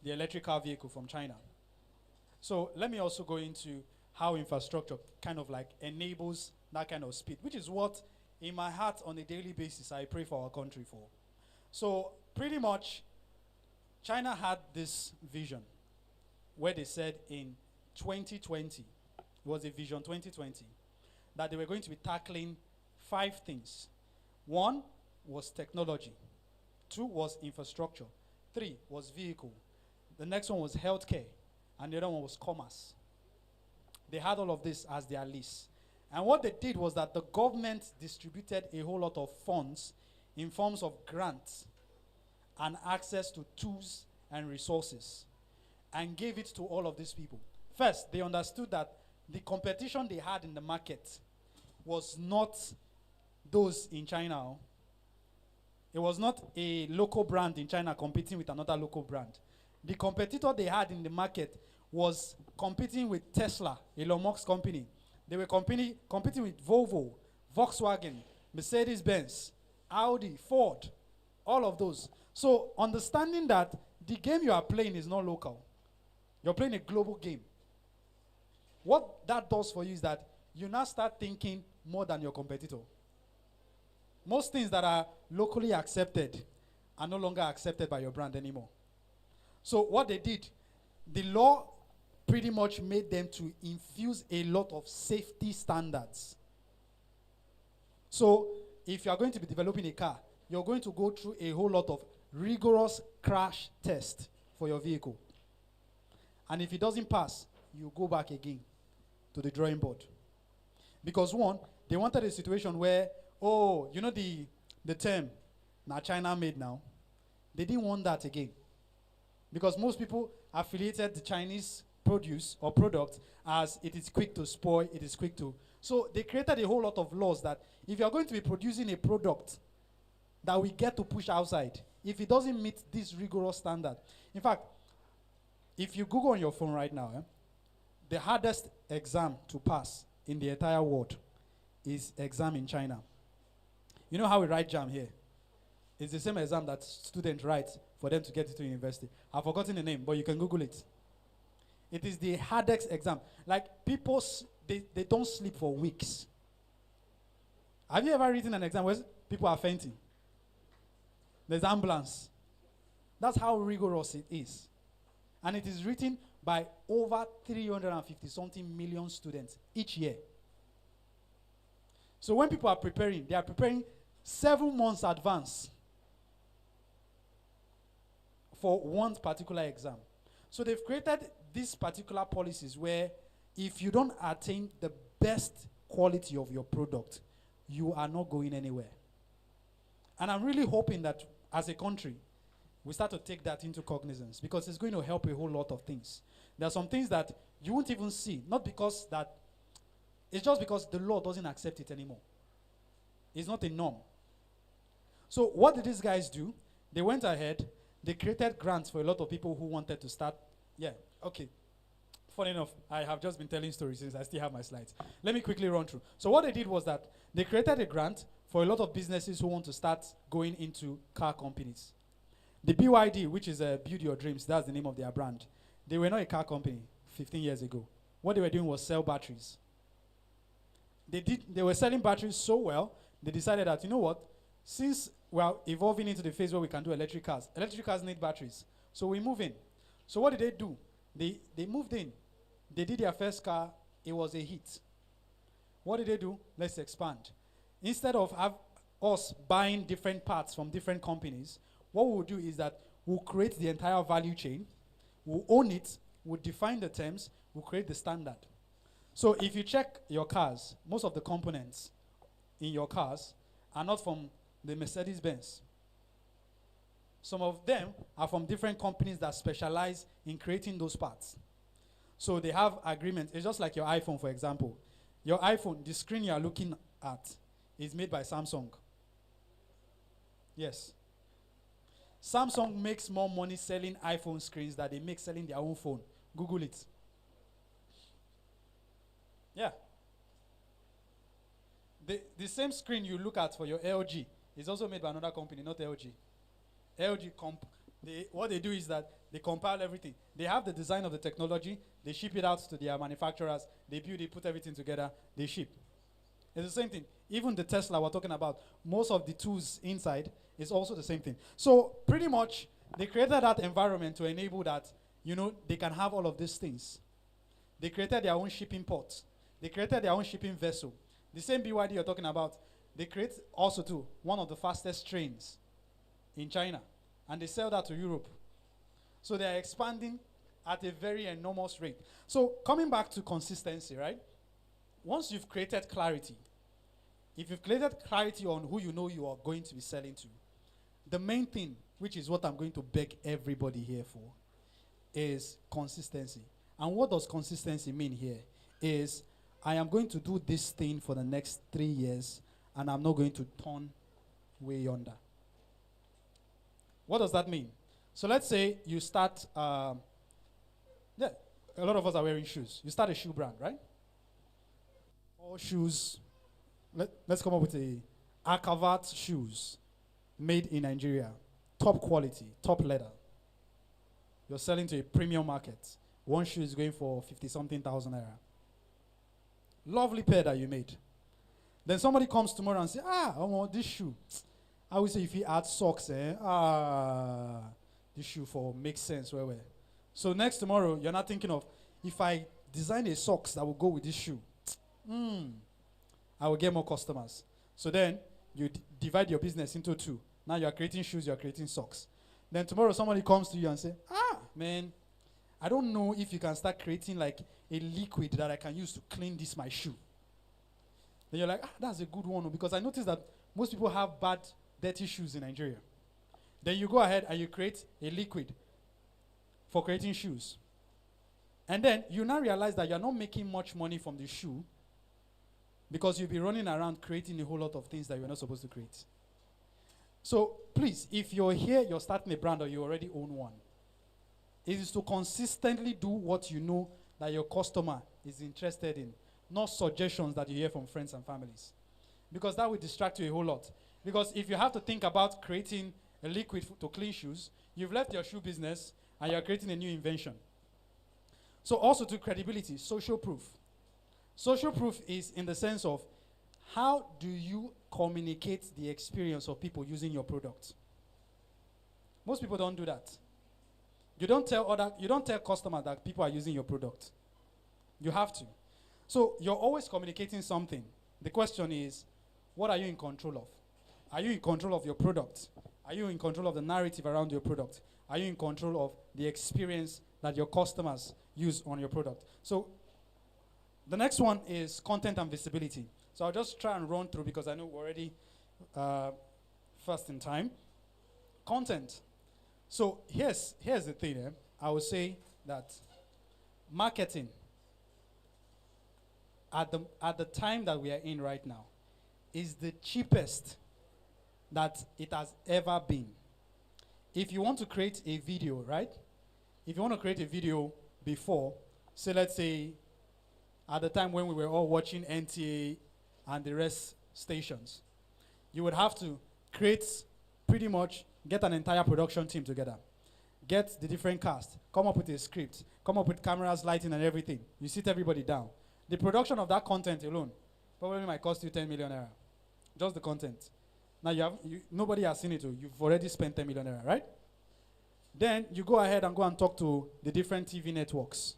the electric car vehicle from China. So let me also go into how infrastructure kind of like enables that kind of speed, which is what in my heart on a daily basis I pray for our country for. So pretty much China had this vision where they said in 2020, it was a vision 2020, that they were going to be tackling 5 things. 1 was technology. 2 was infrastructure. 3 was vehicle. The next one was healthcare. And the other one was commerce. They had all of this as their list. And what they did was that the government distributed a whole lot of funds in forms of grants and access to tools and resources and gave it to all of these people. First, they understood that the competition they had in the market was not those in China. It was not a local brand in China competing with another local brand. The competitor they had in the market was competing with Tesla, Elon Musk's company. They were competing with Volvo, Volkswagen, Mercedes-Benz, Audi, Ford, all of those. So understanding that the game you are playing is not local. You're playing a global game. What that does for you is that you now start thinking more than your competitor. Most things that are locally accepted are no longer accepted by your brand anymore. So what they did, the law pretty much made them to infuse a lot of safety standards. So if you are going to be developing a car, you're going to go through a whole lot of rigorous crash test for your vehicle. And if it doesn't pass, you go back again to the drawing board. Because 1, they wanted a situation where, oh, you know the term, now China made now. They didn't want that again. Because most people affiliated the Chinese produce or product as it is quick to spoil, it is quick to. So they created a whole lot of laws that if you're going to be producing a product that we get to push outside, if it doesn't meet this rigorous standard. In fact, if you Google on your phone right now, the hardest exam to pass in the entire world is exam in China. You know how we write JAM here? It's the same exam that students write for them to get into university. I've forgotten the name, but you can Google it. It is the hardest exam. Like people, they don't sleep for weeks. Have you ever written an exam where people are fainting? There's ambulance. That's how rigorous it is. And it is written by over 350 something million students each year. So when people are preparing, they are preparing 7 months advance for one particular exam. So they've created these particular policies where if you don't attain the best quality of your product, you are not going anywhere. And I'm really hoping that as a country, we start to take that into cognizance because it's going to help a whole lot of things. There are some things that you won't even see, not because that, it's just because the law doesn't accept it anymore. It's not a norm. So what did these guys do? They went ahead, they created grants for a lot of people who wanted to start. Yeah, okay. Funny enough, I have just been telling stories since I still have my slides. Let me quickly run through. So what they did was that they created a grant for a lot of businesses who want to start going into car companies. The BYD, which is Build Your Dreams, that's the name of their brand. They were not a car company 15 years ago. What they were doing was sell batteries. They were selling batteries so well, they decided that, you know what, since we are evolving into the phase where we can do electric cars need batteries. So we move in. So what did they do? They moved in. They did their first car. It was a hit. What did they do? Let's expand. Instead of us buying different parts from different companies, what we'll do is that we'll create the entire value chain, we'll own it, we'll define the terms, we'll create the standard. So if you check your cars, most of the components in your cars are not from the Mercedes-Benz. Some of them are from different companies that specialize in creating those parts. So they have agreements. It's just like your iPhone, for example. Your iPhone, the screen you are looking at, is made by Samsung. Yes. Samsung makes more money selling iPhone screens than they make selling their own phone. Google it. Yeah. The same screen you look at for your LG is also made by another company, not LG. What they do is that they compile everything. They have the design of the technology, they ship it out to their manufacturers, they build it, put everything together, they ship. It's the same thing. Even the Tesla we're talking about, most of the tools inside is also the same thing. So pretty much, they created that environment to enable that, they can have all of these things. They created their own shipping ports. They created their own shipping vessel. The same BYD you're talking about, they create also too one of the fastest trains in China, and they sell that to Europe. So they are expanding at a very enormous rate. So coming back to consistency, right? Once you've created clarity, if you've created clarity on who you know you are going to be selling to, the main thing, which is what I'm going to beg everybody here for, is consistency. And what does consistency mean here? Is I am going to do this thing for the next 3 years, and I'm not going to turn way yonder. What does that mean? So let's say you start, a lot of us are wearing shoes. You start a shoe brand, right? All shoes, let's come up with a Akavat shoes made in Nigeria. Top quality, top leather. You're selling to a premium market. One shoe is going for 50-something thousand naira. Lovely pair that you made. Then somebody comes tomorrow and says, I want this shoe. I would say if he adds socks, this shoe for makes sense. Where. So next tomorrow, you're not thinking of, if I design a socks that will go with this shoe, I will get more customers. So then you divide your business into two. Now you are creating shoes, you are creating socks. Then tomorrow somebody comes to you and say, man, I don't know if you can start creating like a liquid that I can use to clean this my shoe. Then you're like, that's a good one, because I noticed that most people have bad, dirty shoes in Nigeria. Then you go ahead and you create a liquid for creating shoes. And then you now realize that you're not making much money from the shoe because you'll be running around creating a whole lot of things that you're not supposed to create. So please, if you're here, you're starting a brand or you already own one, it is to consistently do what you know that your customer is interested in, not suggestions that you hear from friends and families. Because that will distract you a whole lot. Because if you have to think about creating a liquid to clean shoes, you've left your shoe business and you're creating a new invention. So also to credibility, social proof. Social proof is in the sense of how do you communicate the experience of people using your product? Most people don't do that. You don't tell customers that people are using your product. You have to. So you're always communicating something. The question is, what are you in control of? Are you in control of your product? Are you in control of the narrative around your product? Are you in control of the experience that your customers use on your product? So the next one is content and visibility. So I'll just try and run through because I know we're already first in time. Content. So here's the thing. I would say that marketing at the time that we are in right now is the cheapest that it has ever been. If you want to create a video, right? If you want to create a video before, say let's say at the time when we were all watching NTA and the rest stations, you would have to get an entire production team together, get the different cast, come up with a script, come up with cameras, lighting, and everything. You sit everybody down. The production of that content alone probably might cost you 10 million naira. Just the content. Now nobody has seen it. You've already spent 10 million naira, right? Then you go ahead and go and talk to the different TV networks,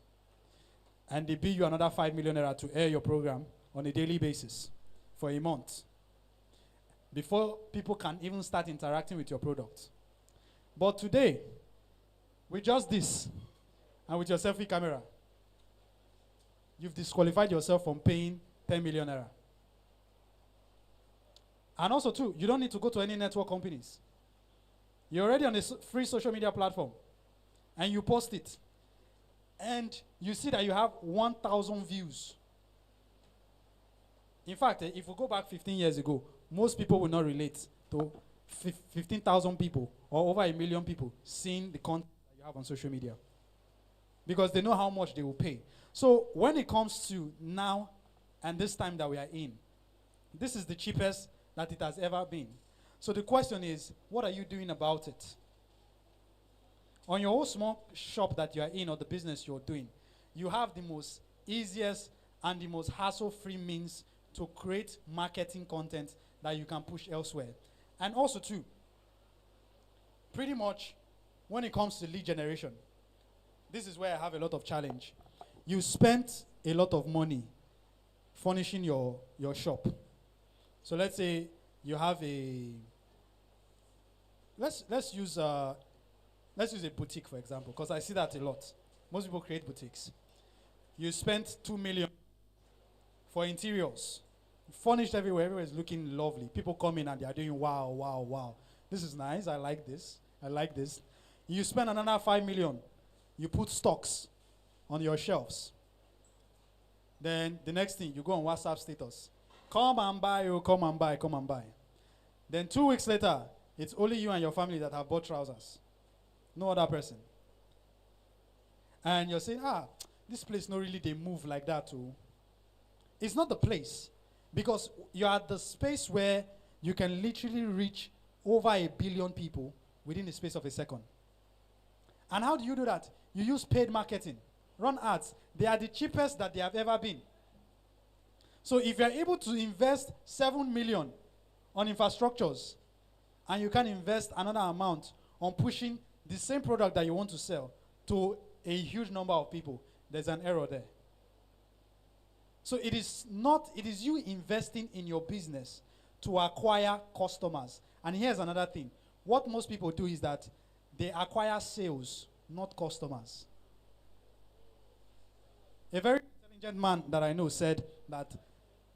and they bill you another 5 million naira to air your program on a daily basis for a month before people can even start interacting with your product. But today, with just this and with your selfie camera, you've disqualified yourself from paying 10 million naira. And also too, you don't need to go to any network companies. You're already on a free social media platform and you post it. And you see that you have 1,000 views. In fact, if we go back 15 years ago, most people will not relate to 15,000 people or over 1 million people seeing the content that you have on social media, because they know how much they will pay. So when it comes to now and this time that we are in, this is the cheapest that it has ever been. So the question is, what are you doing about it? On your own small shop that you are in or the business you're doing, you have the most easiest and the most hassle-free means to create marketing content that you can push elsewhere. And also too, pretty much when it comes to lead generation, this is where I have a lot of challenge. You spent a lot of money furnishing your shop. So let's say you have let's use a boutique, for example, because I see that a lot. Most people create boutiques. You spent 2 million for interiors. Furnished everywhere. Everywhere is looking lovely. People come in and they are doing wow, wow, wow. This is nice. I like this. I like this. You spend another 5 million. You put stocks on your shelves. Then the next thing, you go on WhatsApp status. Come and buy, oh, come and buy, come and buy. Then 2 weeks later, it's only you and your family that have bought trousers. No other person. And you're saying, this place no really they move like that too. It's not the place. Because you're at the space where you can literally reach over 1 billion people within the space of a second. And how do you do that? You use paid marketing. Run ads. They are the cheapest that they have ever been. So if you're able to invest 7 million on infrastructures, and you can invest another amount on pushing the same product that you want to sell to a huge number of people, there's an error there. So it is you investing in your business to acquire customers. And here's another thing. What most people do is that they acquire sales, not customers. A very intelligent man that I know said that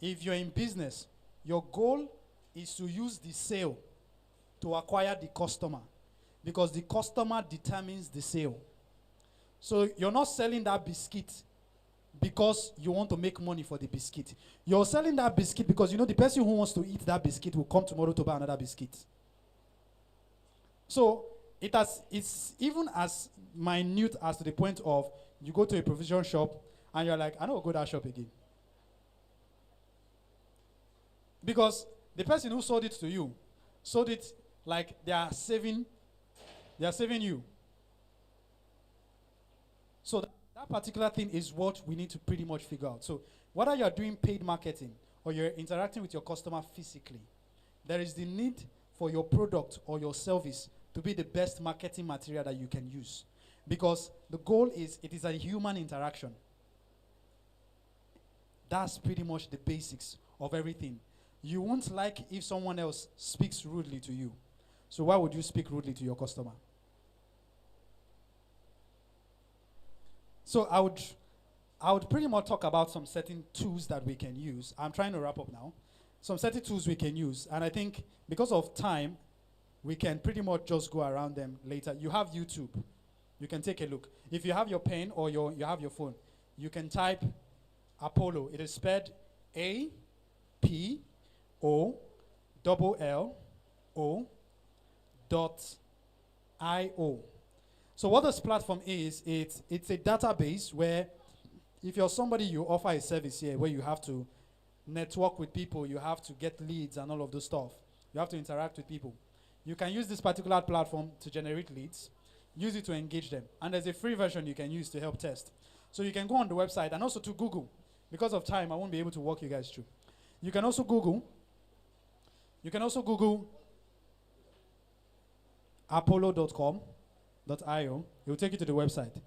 if you're in business, your goal is to use the sale to acquire the customer, because the customer determines the sale. So you're not selling that biscuit because you want to make money for the biscuit. You're selling that biscuit because you know the person who wants to eat that biscuit will come tomorrow to buy another biscuit. So it's even as minute as to the point of you go to a provision shop and you're like, I don't go to that shop again. Because the person who sold it to you sold it like they are saving you. So That particular thing is what we need to pretty much figure out. So whether you're doing paid marketing or you're interacting with your customer physically, there is the need for your product or your service to be the best marketing material that you can use. Because the goal is it is a human interaction. That's pretty much the basics of everything. You won't like if someone else speaks rudely to you. So why would you speak rudely to your customer? So I would pretty much talk about some certain tools that we can use. I'm trying to wrap up now. Some certain tools we can use. And I think because of time, we can pretty much just go around them later. You have YouTube. You can take a look. If you have your pen or you have your phone, you can type Apollo. It is spelled APOLLO.io. So what this platform is, it's a database where if you're somebody, you offer a service here where you have to network with people, you have to get leads and all of those stuff. You have to interact with people. You can use this particular platform to generate leads, use it to engage them. And there's a free version you can use to help test. So you can go on the website and also to Google. Because of time, I won't be able to walk you guys through. You can also Google apollo.com.io. It will take you to the website.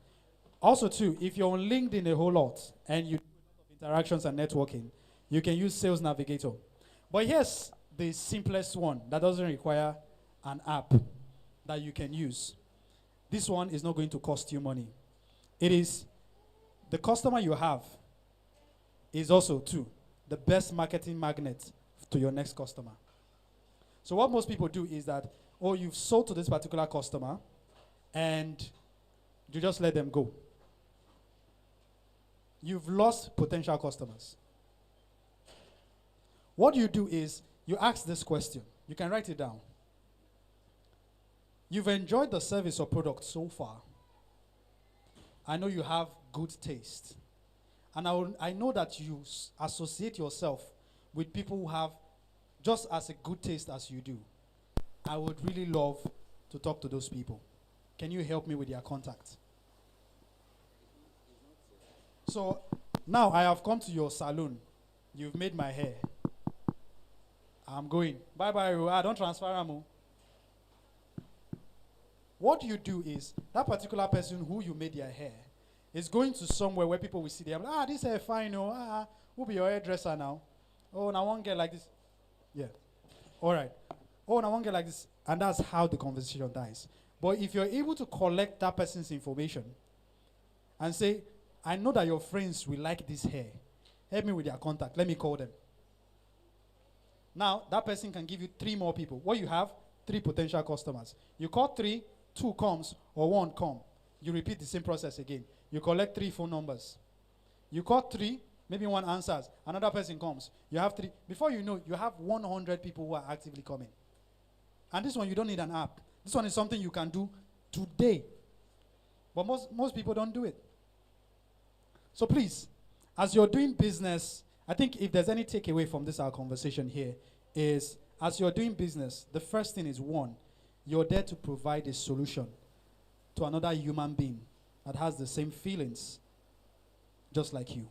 Also, too, if you're on LinkedIn a whole lot and you do interactions and networking, you can use Sales Navigator. But here's the simplest one that doesn't require an app that you can use. This one is not going to cost you money. It is the customer you have is also, too, the best marketing magnet to your next customer. So what most people do is that, oh, you've sold to this particular customer, and you just let them go. You've lost potential customers. What you do is you ask this question. You can write it down. You've enjoyed the service or product so far. I know you have good taste. And I know that you associate yourself with people who have just as a good taste as you do. I would really love to talk to those people. Can you help me with their contact? So now I have come to your salon. You've made my hair. I'm going. Bye-bye. Don't transfer amo. What you do is that particular person who you made their hair is going to somewhere where people will see them. This hair fine. Oh, who be your hairdresser now? Oh, now one get like this. Yeah. All right. Oh, now one get like this. And that's how the conversation dies. But if you're able to collect that person's information and say, I know that your friends will like this hair. Help me with their contact. Let me call them. Now, that person can give you 3 more people. What you have? 3 potential customers. You call 3, 2 comes, or 1 come. You repeat the same process again. You collect 3 phone numbers. You call 3, maybe 1 answers. Another person comes. You have 3. Before you know, you have 100 people who are actively coming. And this one, you don't need an app. This one is something you can do today. But most people don't do it. So please, as you're doing business, I think if there's any takeaway from this our conversation here is, as you're doing business, the first thing is, 1, you're there to provide a solution to another human being that has the same feelings just like you.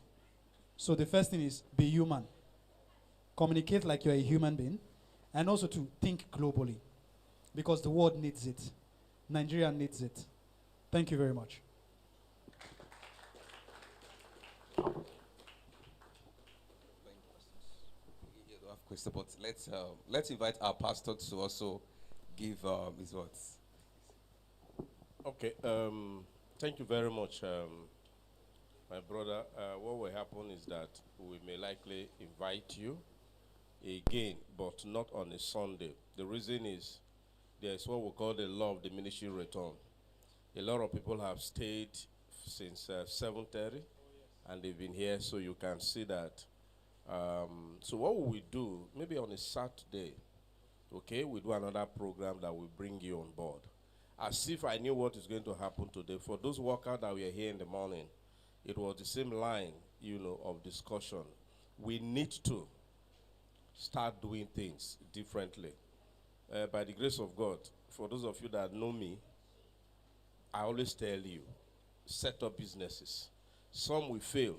So the first thing is be human. Communicate like you're a human being, and also to think globally, because the world needs it. Nigeria needs it. Thank you very much. Question, but let's invite our pastor to also give his words. Okay. Thank you very much, my brother. What will happen is that we may likely invite you again, but not on a Sunday. The reason is there is what we call the law of diminishing return. A lot of people have stayed since 7:30, and they've been here, so you can see that. So what will we do? Maybe on a Saturday, okay, we do another program that will bring you on board. As if I knew what is going to happen today. For those workers that were here in the morning, it was the same line, of discussion. We need to start doing things differently. By the grace of God, for those of you that know me, I always tell you set up businesses. Some will fail,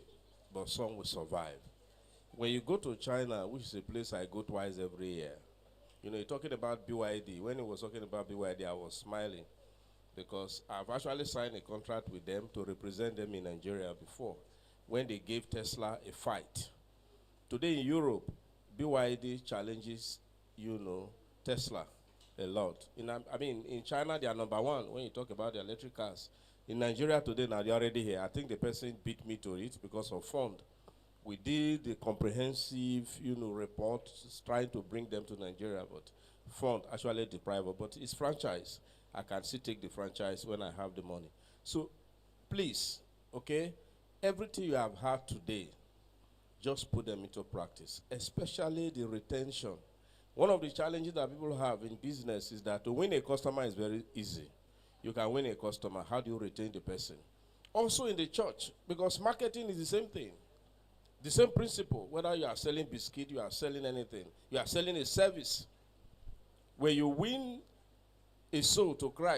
but some will survive. When you go to China, which is a place I go twice every year, you know, you're talking about BYD. When he was talking about BYD, I was smiling because I've actually signed a contract with them to represent them in Nigeria before, when they gave Tesla a fight. Today in Europe, BYD challenges, you know, Tesla a lot. In China, they are number one when you talk about the electric cars. In Nigeria today, now they're already here. I think the person beat me to it because of fund. We did the comprehensive, you know, report trying to bring them to Nigeria, but fund actually deprived of. But it's franchise. I can still take the franchise when I have the money. So, please, okay, everything you have had today, just put them into practice, especially the retention. One of the challenges that people have in business is that to win a customer is very easy. You can win a customer. How do you retain the person? Also in the church, because marketing is the same thing. The same principle, whether you are selling biscuit, you are selling anything, you are selling a service. When you win a soul to Christ,